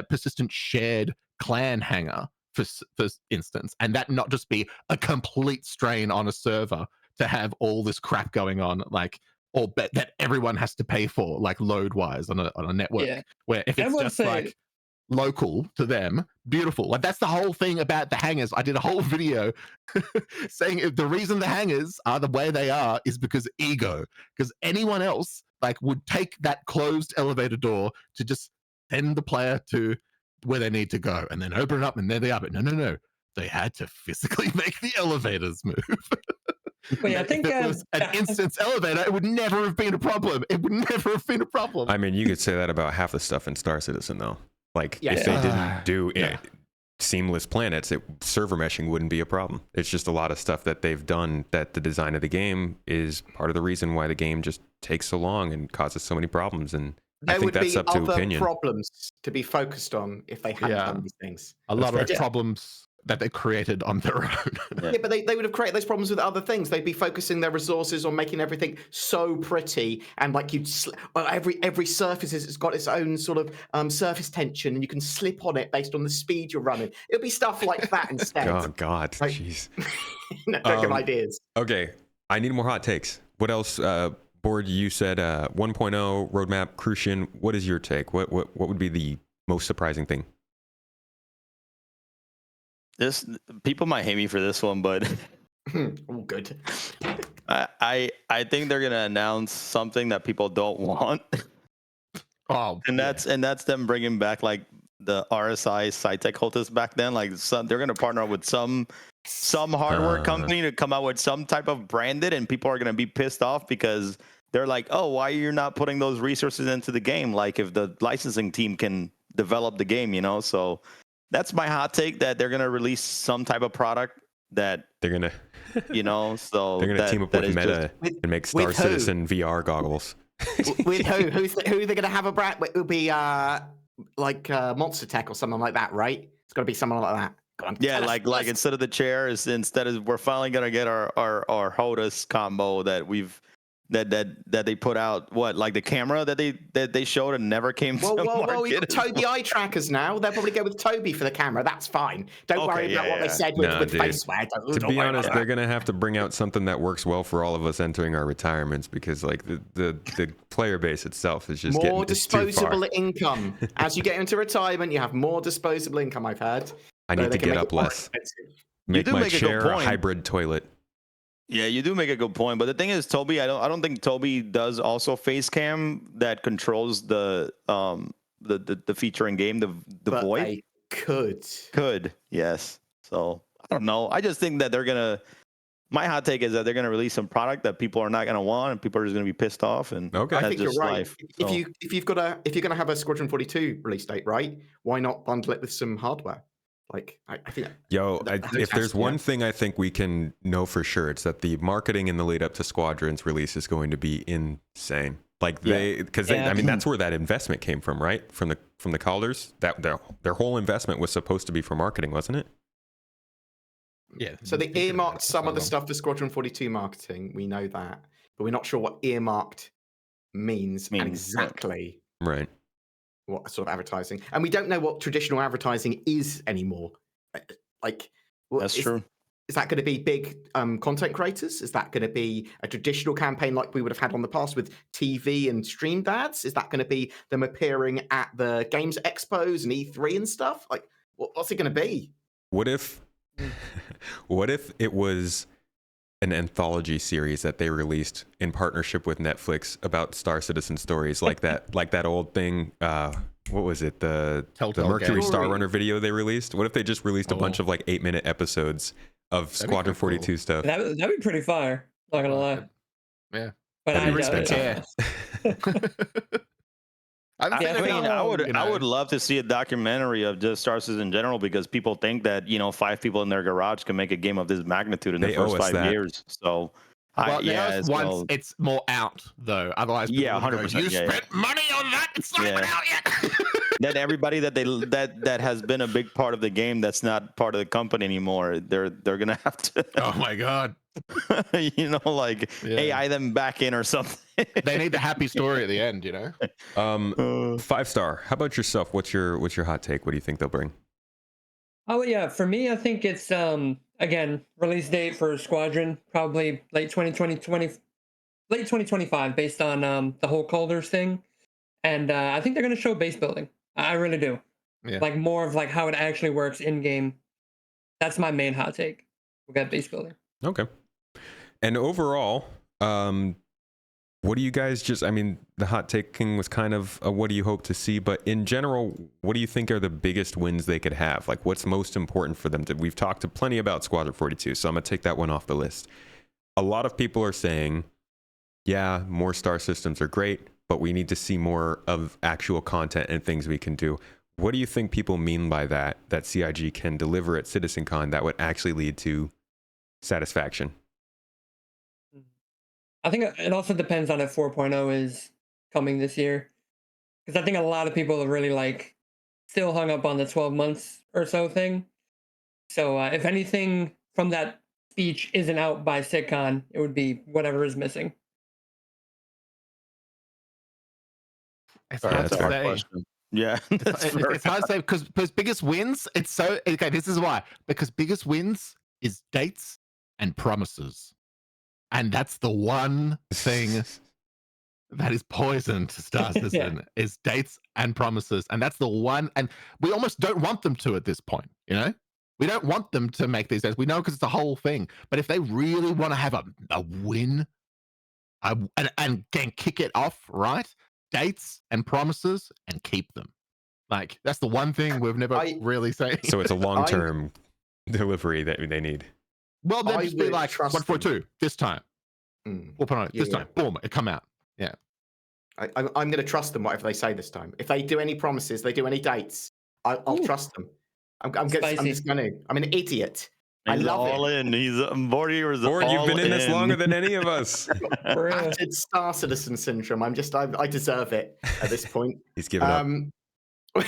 persistent shared clan hangar, for instance, and that not just be a complete strain on a server to have all this crap going on, like that everyone has to pay for, like load wise on a network. Where if it's just like local to them, beautiful. Like that's the whole thing about the hangars. I did a whole video saying the reason the hangars are the way they are is because ego. Because anyone else like would take that closed elevator door to just send the player to where they need to go and then open it up and there they are. But no. They had to physically make the elevators move. Wait, I think if it was an instance elevator, it would never have been a problem. I mean, you could say that about half the stuff in Star Citizen, though. Like, if they didn't do seamless planets, server meshing wouldn't be a problem. It's just a lot of stuff that they've done that the design of the game is part of the reason why the game just takes so long and causes so many problems. And I think that's up to opinion. There would be other problems to be focused on if they hadn't done these things. A lot of problems that they created on their own. But they would have created those problems with other things. They'd be focusing their resources on making everything so pretty, and like every surface has got its own sort of surface tension, and you can slip on it based on the speed you're running. It'll be stuff like that instead. Oh God, jeez. Don't give ideas. Okay, I need more hot takes. What else? Board, you said 1.0 roadmap, Crucian. What is your take? What would be the most surprising thing? People might hate me for this one, but good. I think they're gonna announce something that people don't want. And that's them bringing back like the RSI SciTech cultists back then. Like they're gonna partner up with some hardware company to come out with some type of branded, and people are gonna be pissed off because they're like, oh, why you're not putting those resources into the game? Like if the licensing team can develop the game, So that's my hot take, that they're gonna release some type of product that they're gonna, so they're gonna team up with Meta and make Star Citizen VR goggles. With who? Who they're gonna have a brand? It would be like Monster Tech or something like that, right? It's gotta be someone like that. Like instead of the chairs, we're finally gonna get our HOTAS combo that we've that they put out, like the camera that they showed and never came to market. We've got Toby eye trackers now. They'll probably go with Toby for the camera. That's fine. Don't worry about what they said with faceware. To be honest, they're gonna have to bring out something that works well for all of us entering our retirements, because like the player base itself is just more disposable income. As you get into retirement, you have more disposable income, I've heard. I need to get up less. Make my chair a hybrid toilet. Yeah, you do make a good point, but the thing is, Toby, I don't think Toby does also face cam that controls the feature in game, the But VoIP. they could. Could, yes. So I don't know. I just think that they're gonna. My hot take is that they're gonna release some product that people are not gonna want, and people are just gonna be pissed off. And Okay. I think you're just right. life. If So, you're gonna have a Squadron 42 release date, right? Why not bundle it with some hardware? Like I think. If there's one thing I think we can know for sure, it's that the marketing in the lead up to Squadron's release is going to be insane. Like I mean, that's where that investment came from, right? From the Calders. That their whole investment was supposed to be for marketing, wasn't it? Yeah. So they earmarked some of the stuff for Squadron 42 marketing. We know that, but we're not sure what earmarked means and exactly right. What sort of advertising. And we don't know what traditional advertising is anymore. Like, that's true. Is that going to be big content creators? Is that going to be a traditional campaign like we would have had on the past with TV and streamed ads? Is that going to be them appearing at the games expos and E3 and stuff? Like, what's it going to be? What if it was an anthology series that they released in partnership with Netflix about Star Citizen stories, like that old thing? What was it? The Mercury Star Runner video they released. What if they just released a bunch of like 8-minute episodes of Squadron 42 stuff? That'd be pretty fire. Not gonna lie. Yeah, but that'd be expensive. I would love to see a documentary of just Star Citizen in general, because people think that 5 people in their garage can make a game of this magnitude in the first 5 years. So once it's more out though, otherwise 100%. You spent money on that. It's not even out yet. Then everybody that has been a big part of the game that's not part of the company anymore, they're gonna have to. Oh my god. AI them back in or something. They need the happy story at the end, 5-Star. How about yourself? What's your hot take? What do you think they'll bring? Oh yeah, for me, I think it's again, release date for Squadron probably late 2025, based on the whole Calders thing, and I think they're gonna show base building. I really do. Yeah. Like more of like how it actually works in game. That's my main hot take. We got base building. Okay. And overall, what do you guys the hot taking was kind of what do you hope to see, but in general, what do you think are the biggest wins they could have? Like, what's most important for them? We've talked plenty about Squadron 42, so I'm going to take that one off the list. A lot of people are saying, yeah, more star systems are great, but we need to see more of actual content and things we can do. What do you think people mean by that CIG can deliver at CitizenCon that would actually lead to satisfaction? I think it also depends on if 4.0 is coming this year, because I think a lot of people are really still hung up on the 12 months or so thing. So if anything from that speech isn't out by CitCon, it would be whatever is missing. It's hard to say. Question. Yeah, it's hard to say because biggest wins. It's so okay. This is why, because biggest wins is dates and promises. And that's the one thing that is poison to Star Citizen is dates and promises. And that's the one. And we almost don't want them to at this point, We don't want them to make these dates. We know because it's a whole thing. But if they really want to have a win and can kick it off, right? Dates and promises and keep them. Like, that's the one thing we've never really said. So it's a long-term delivery that they need. Well, they'll just be like 142 this time. 4.0 this time. Boom, it come out. Yeah. I'm going to trust them whatever they say this time. If they do any promises, they do any dates, I'll trust them. I'm just going to. I'm an idiot. I love all it. In. He's 40 years old. Bort, you've been in this longer than any of us. Battered Star Citizen syndrome. I deserve it at this point. He's given up.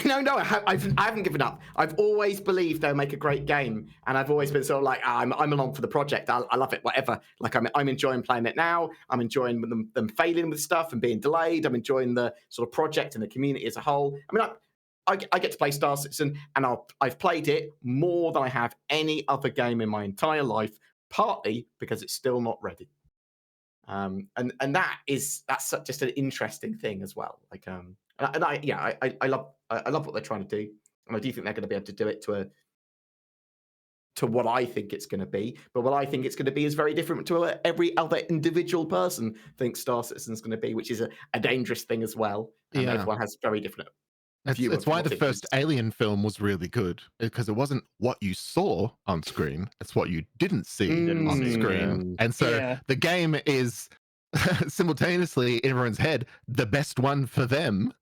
No, I haven't given up. I've always believed they'll make a great game, and I've always been sort of like, I'm along for the project. I love it, whatever. Like I'm enjoying playing it now. I'm enjoying them failing with stuff and being delayed. I'm enjoying the sort of project and the community as a whole. I mean, I get to play Star Citizen, and I've played it more than I have any other game in my entire life. Partly because it's still not ready, and that's just an interesting thing as well. Like I love what they're trying to do, and I do think they're going to be able to do it to to what I think it's going to be, but what I think it's going to be is very different to what every other individual person thinks Star Citizen is going to be, which is a dangerous thing as well. And everyone has very different view. It's why the first Alien film was really good, because it wasn't what you saw on screen; it's what you didn't see on screen. And so the game is simultaneously in everyone's head the best one for them.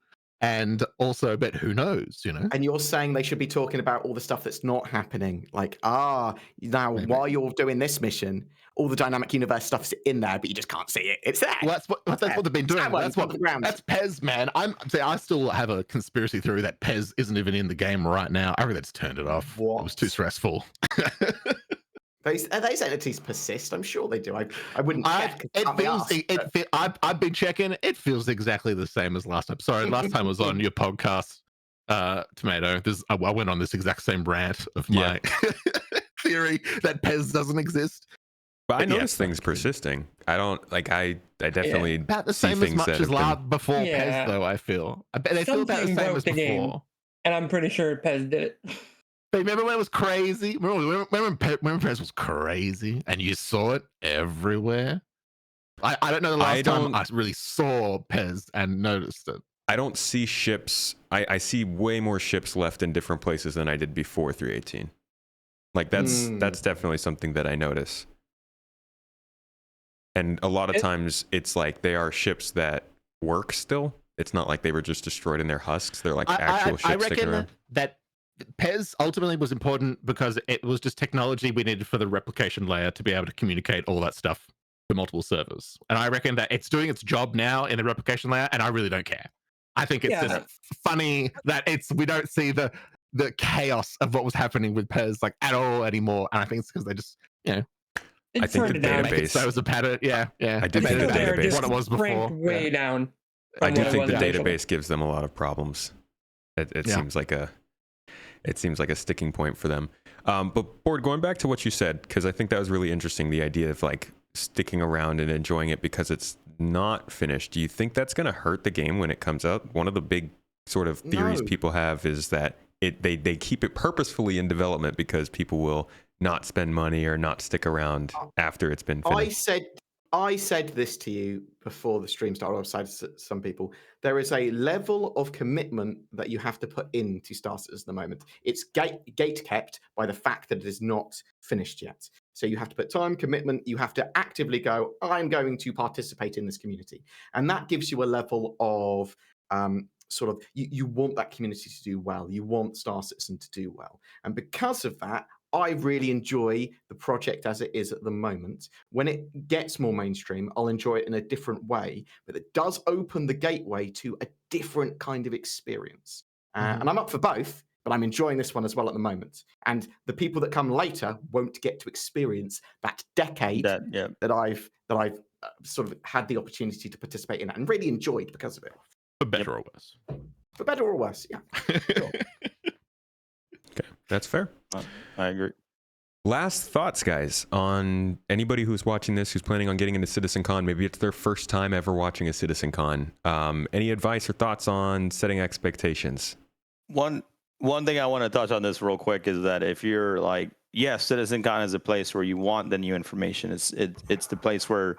And also, but who knows, you know? And you're saying they should be talking about all the stuff that's not happening. Like, now while you're doing this mission, all the dynamic universe stuff's in there, but you just can't see it. It's there. Well, that's what they've been doing. That's Pez, man. I still have a conspiracy theory that Pez isn't even in the game right now. I really just turned it off. What? It was too stressful. Those entities persist. I'm sure they do. I wouldn't check. I've been checking. It feels exactly the same as last time. Sorry, last time I was on your podcast, Tomato. I went on this exact same rant of my theory that Pez doesn't exist. But I noticed things persisting. I don't like. I definitely about the same as much as before Pez, though. I feel. They feel about the same as before. Game, and I'm pretty sure Pez did it. Remember when it was crazy? Remember when Pez was crazy and you saw it everywhere? I don't know the last time I really saw Pez and noticed it. I don't see ships. I see way more ships left in different places than I did before 3.18. Like that's definitely something that I notice. And a lot of times it's like they are ships that work still. It's not like they were just destroyed in their husks. They're like actual ships sticking around. That Pez ultimately was important because it was just technology we needed for the replication layer to be able to communicate all that stuff to multiple servers. And I reckon that it's doing its job now in the replication layer, and I really don't care. I think it's just funny that we don't see the chaos of what was happening with Pez like at all anymore. And I think it's because they just, I think the database. So was a pattern. Yeah. I do think the database. What it was before. Way down. I do think the database gives them a lot of problems. It seems like a sticking point for them. But Board, going back to what you said, because I think that was really interesting, the idea of like sticking around and enjoying it because it's not finished. Do you think that's going to hurt the game when it comes out? One of the big sort of theories people have is that they keep it purposefully in development because people will not spend money or not stick around after it's been finished. I said this to you before the stream started. I've said to some people, there is a level of commitment that you have to put into Star Citizen at the moment. It's gate kept by the fact that it is not finished yet. So you have to put time, commitment. You have to actively go, I'm going to participate in this community. And that gives you a level of sort of, you want that community to do well. You want Star Citizen to do well. And because of that, I really enjoy the project as it is at the moment. When it gets more mainstream, I'll enjoy it in a different way, but it does open the gateway to a different kind of experience. And I'm up for both, but I'm enjoying this one as well at the moment. And the people that come later won't get to experience that decade that I've sort of had the opportunity to participate in and really enjoyed because of it. For better or worse. For better or worse, yeah. Sure. Okay, that's fair. I agree. Last thoughts, guys, on anybody who's watching this, who's planning on getting into CitizenCon. Maybe it's their first time ever watching a CitizenCon. Any advice or thoughts on setting expectations? One thing I want to touch on this real quick is that if you're like, yes, CitizenCon is a place where you want the new information. It's the place where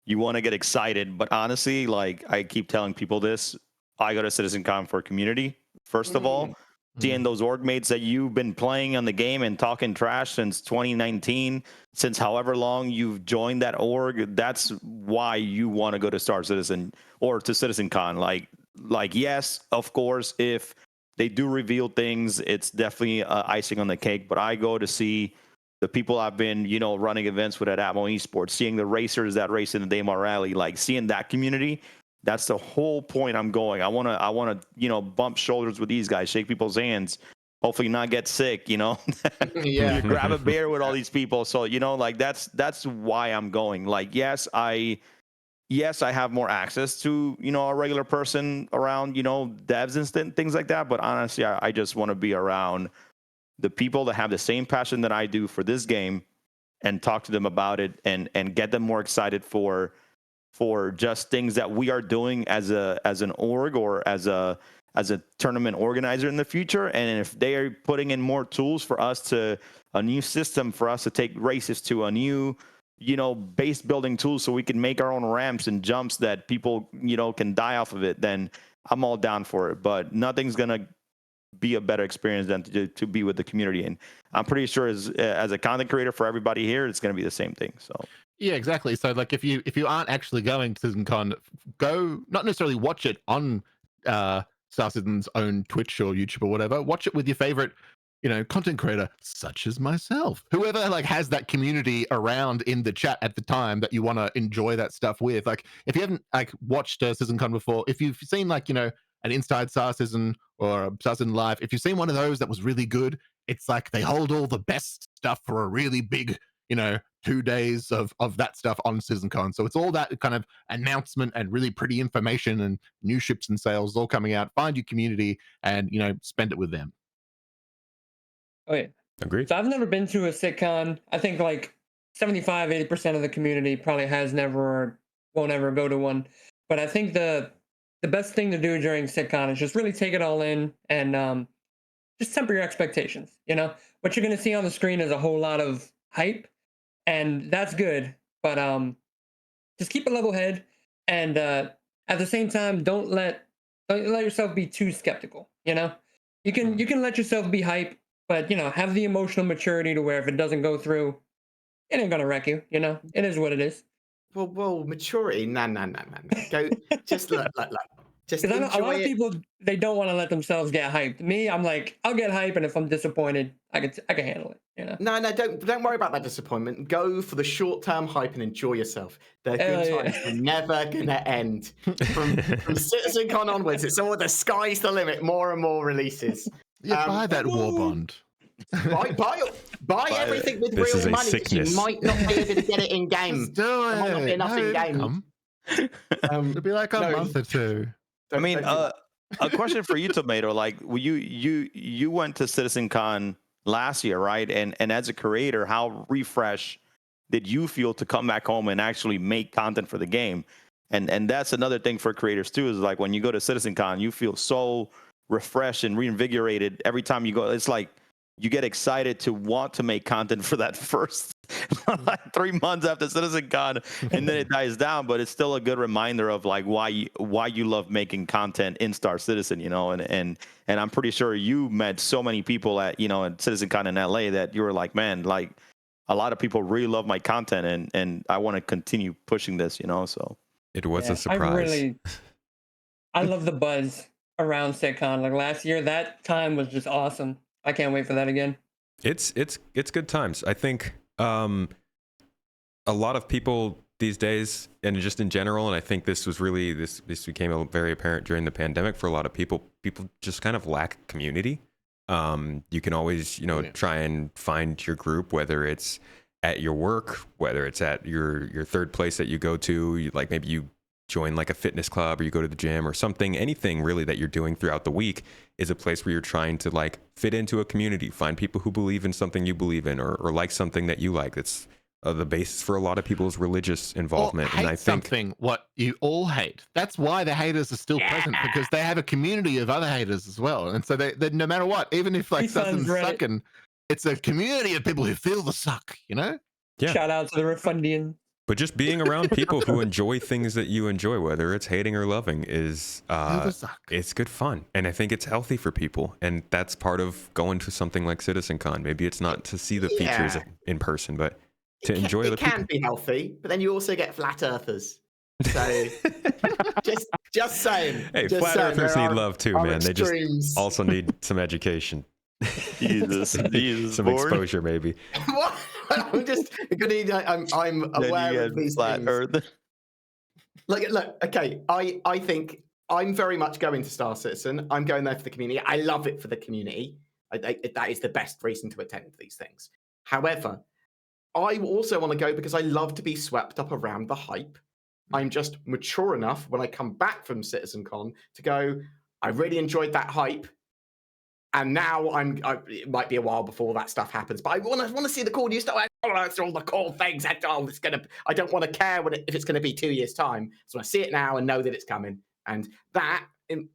you want to get excited. But honestly, like I keep telling people this, I go to CitizenCon for community, first of all. Seeing those org mates that you've been playing on the game and talking trash since 2019, since however long you've joined that org, that's why you want to go to Star Citizen or to CitizenCon. Like yes, of course, if they do reveal things, it's definitely icing on the cake. But I go to see the people I've been, running events with at ATMO Esports, seeing the racers that race in the Daymar Rally, like seeing that community. That's the whole point I'm going. I want to, bump shoulders with these guys, shake people's hands, hopefully not get sick, Yeah. Grab a beer with all these people. So, that's why I'm going. Like, yes, I have more access to, a regular person around, devs and things like that. But honestly, I just want to be around the people that have the same passion that I do for this game and talk to them about it and get them more excited for for just things that we are doing as an org or as a tournament organizer in the future. And if they are putting in more tools for us to a new system for us to take races to a new, base building tool so we can make our own ramps and jumps that people, can die off of it, then I'm all down for it. But nothing's going to be a better experience than to be with the community. And I'm pretty sure as a content creator for everybody here, it's going to be the same thing. So yeah, exactly. So like if you aren't actually going to CitizenCon, go, not necessarily watch it on Star Citizen's own Twitch or YouTube or whatever. Watch it with your favorite, content creator, such as myself. Whoever like has that community around in the chat at the time that you want to enjoy that stuff with. Like if you haven't like watched CitizenCon before, if you've seen like, an Inside Star Citizen or a Star Citizen Live, if you've seen one of those that was really good, it's like they hold all the best stuff for a really big, 2 days of that stuff on CitizenCon. So it's all that kind of announcement and really pretty information and new ships and sales all coming out. Find your community and, spend it with them. Oh, yeah. Agreed. So I've never been to a CitCon. I think like 75-80% of the community probably has never or won't ever go to one. But I think the best thing to do during CitCon is just really take it all in and just temper your expectations. What you're going to see on the screen is a whole lot of hype, and that's good. But just keep a level head, and at the same time, don't let yourself be too skeptical. You can let yourself be hype, but have the emotional maturity to where if it doesn't go through, it ain't gonna wreck you. It is what it is. Well, maturity, nah. Go, just look. Just Because enjoy a lot of it. people, they don't want to let themselves get hyped. Me, I'm like, I'll get hype, and if I'm disappointed, I can handle it. No, don't worry about that disappointment. Go for the short-term hype and enjoy yourself. The good times are never gonna end. From CitizenCon onwards, it's all the sky's the limit. More and more releases. Yeah, buy that war bond. Buy everything with This is real a money because you sickness. might not be able to get it in game. Just do There might not be it. enough in game. It'll be like a month or two. I mean, a question for you, Tomato. Like, you went to CitizenCon last year, right? And as a creator, how refreshed did you feel to come back home and actually make content for the game? And that's another thing for creators too, is like when you go to CitizenCon, you feel so refreshed and reinvigorated every time you go. It's like you get excited to want to make content for that first like 3 months after CitizenCon, and then it dies down. But it's still a good reminder of like why you love making content in Star Citizen, And I'm pretty sure you met so many people at at CitizenCon in LA that you were like, man, like a lot of people really love my content, and I want to continue pushing this, So it was a surprise. I love the buzz around CitCon. Like last year, that time was just awesome. I can't wait for that again. It's good times. I think a lot of people these days, and just in general, and I think this was really this became very apparent during the pandemic for a lot of people. People just kind of lack community. You can always try and find your group, whether it's at your work, whether it's at your third place that you go to, like maybe you join like a fitness club or you go to the gym or something. Anything really that you're doing throughout the week is a place where you're trying to like fit into a community, find people who believe in something you believe in or like something that you like. That's the basis for a lot of people's religious involvement. Or hate, and I think something what you all hate. That's why the haters are still present, because they have a community of other haters as well. And so they no matter what, even if like something's sucking, it's a community of people who feel the suck, Yeah. Shout out to the Refundian. But just being around people who enjoy things that you enjoy, whether it's hating or loving, is it's good fun. And I think it's healthy for people. And that's part of going to something like CitizenCon. Maybe it's not to see the features in person, but to enjoy the people. It can be healthy, but then you also get flat earthers. So just saying. Hey, flat earthers need love too, man. They just also need some education. Jesus, some exposure maybe. What? I'm aware of these flat things. Earth. Look. Okay, I think I'm very much going to Star Citizen. I'm going there for the community. I love it for the community. That is the best reason to attend these things. However, I also want to go because I love to be swept up around the hype. I'm just mature enough when I come back from CitizenCon to go, I really enjoyed that hype. And now it might be a while before that stuff happens, but I want to see the cool new stuff. oh, that's all the cool things. I don't want to care if it's going to be 2 years' time. So I see it now and know that it's coming. And that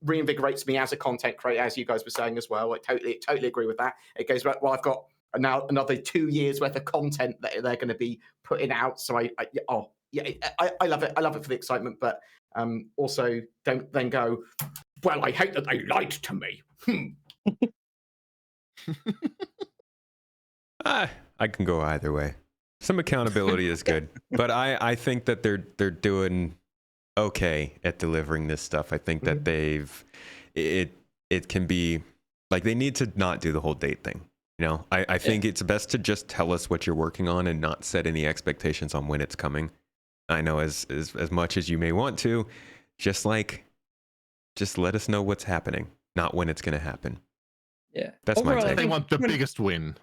reinvigorates me as a content creator, as you guys were saying as well. I totally agree with that. It goes back, well, I've got now another 2 years worth of content that they're going to be putting out. So I love it. I love it for the excitement, but also don't then go, well, I hate that they lied to me. I can go either way. Some accountability is good, but I think that they're doing okay at delivering this stuff. I think that it can be like, they need to not do the whole date thing. You know, I think it's best to just tell us what you're working on and not set any expectations on when it's coming. I know as much as you may want to, just let us know what's happening, not when it's going to happen. Yeah. That's Overall, my take. They want the biggest win.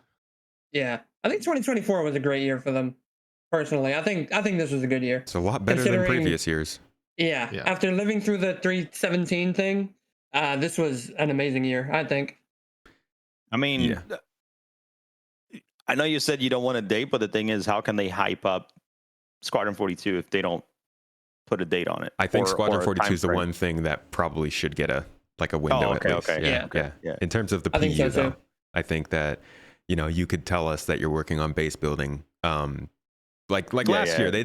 Yeah. I think 2024 was a great year for them. Personally, I think this was a good year. It's a lot better than previous years. Yeah. After living through the 317 thing, this was an amazing year, I think. I mean, I know you said you don't want a date, but the thing is, how can they hype up Squadron 42 if they don't put a date on it? I think Squadron 42 is the one thing that probably should get a window at least. Okay. Yeah. In terms of the PU, think so though, too. I think that, you know, you could tell us that you're working on base building. Like last year, they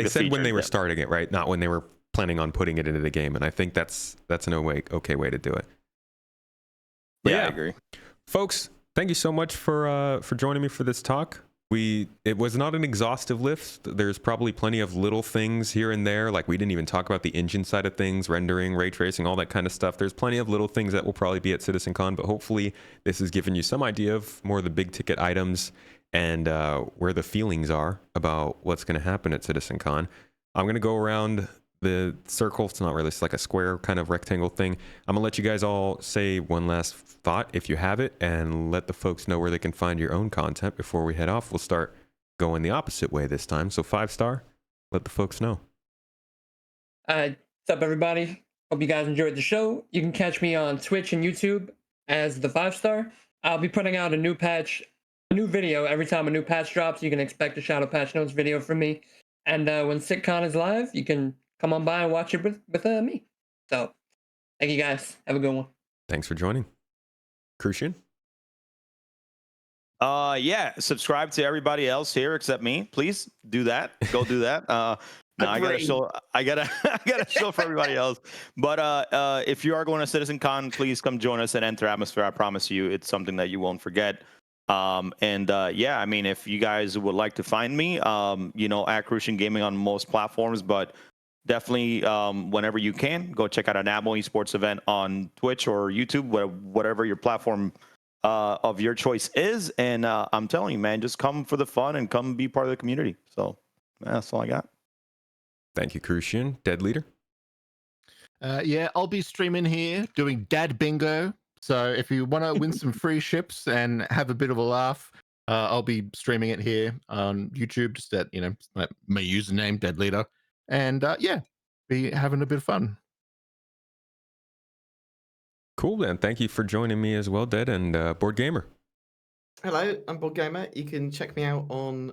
said when they were starting it, right? Not when they were planning on putting it into the game. And I think that's an okay way to do it. But I agree. Folks, thank you so much for joining me for this talk. It was not an exhaustive list. There's probably plenty of little things here and there. Like, we didn't even talk about the engine side of things, rendering, ray tracing, all that kind of stuff. There's plenty of little things that will probably be at CitizenCon, but hopefully this has given you some idea of more of the big ticket items and where the feelings are about what's going to happen at CitizenCon. I'm going to go around the circle. It's not really, it's like a square kind of rectangle thing. I'm gonna let you guys all say one last thought if you have it, and let the folks know where they can find your own content before we head off. We'll start going the opposite way this time. So 5-Star, let the folks know. What's up, everybody? Hope you guys enjoyed the show. You can catch me on Twitch and YouTube as the 5-Star. I'll be putting out a new video every time a new patch drops. You can expect a Shadow Patch Notes video from me. And when CitCon is live, you can come on by and watch it with me. So, thank you guys. Have a good one. Thanks for joining. Crucian? Subscribe to everybody else here except me. Please do that. Go do that. No, I gotta show for everybody else. But if you are going to CitizenCon, please come join us and enter Atmosphere. I promise you, it's something that you won't forget. I mean, if you guys would like to find me, at Crucian Gaming on most platforms, but definitely whenever you can, go check out an ATMO Esports event on Twitch or YouTube, whatever your platform of your choice is. And I'm telling you, man, just come for the fun and come be part of the community. So that's all I got. Thank you, Crucian. DedLeader? I'll be streaming here doing Dad Bingo. So if you want to win some free ships and have a bit of a laugh, I'll be streaming it here on YouTube, just at, my username, DedLeader. And be having a bit of fun. Cool, then. Thank you for joining me as well, Dead, and Board Gamer. Hello, I'm Board Gamer. You can check me out on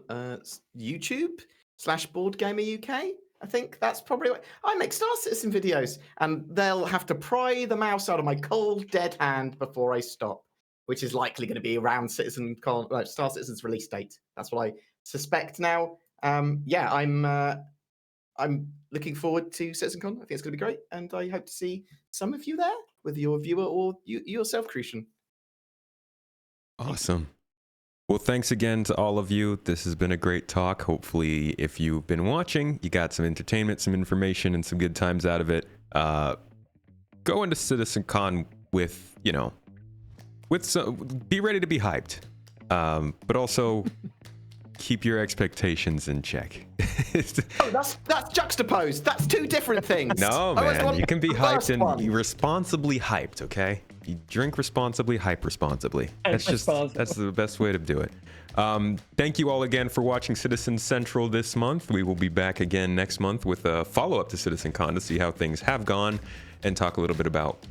YouTube/Board Gamer UK. I think that's probably what I make Star Citizen videos, and they'll have to pry the mouse out of my cold, dead hand before I stop, which is likely going to be around CitizenCon, Star Citizen's release date. That's what I suspect now. I'm looking forward to CitizenCon. I think it's going to be great, and I hope to see some of you there, whether you're a viewer or you yourself, Crucian. Awesome. Well, thanks again to all of you. This has been a great talk. Hopefully, if you've been watching, you got some entertainment, some information, and some good times out of it. Go into CitizenCon with, be ready to be hyped, but also keep your expectations in check. That's juxtaposed. That's two different things. No, man, you can be hyped and responsibly hyped, okay? You drink responsibly, hype responsibly. That's the best way to do it. Thank you all again for watching Citizen Central this month. We will be back again next month with a follow-up to CitizenCon to see how things have gone and talk a little bit about,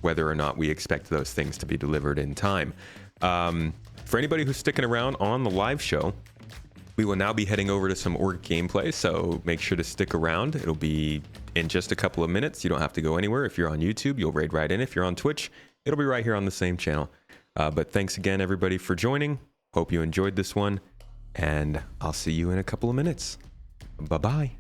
whether or not we expect those things to be delivered in time. For anybody who's sticking around on the live show, we will now be heading over to some org gameplay, so make sure to stick around. It'll be in just a couple of minutes. You don't have to go anywhere. If you're on YouTube, you'll raid right in. If you're on Twitch, it'll be right here on the same channel. But thanks again, everybody, for joining. Hope you enjoyed this one, and I'll see you in a couple of minutes. Bye-bye.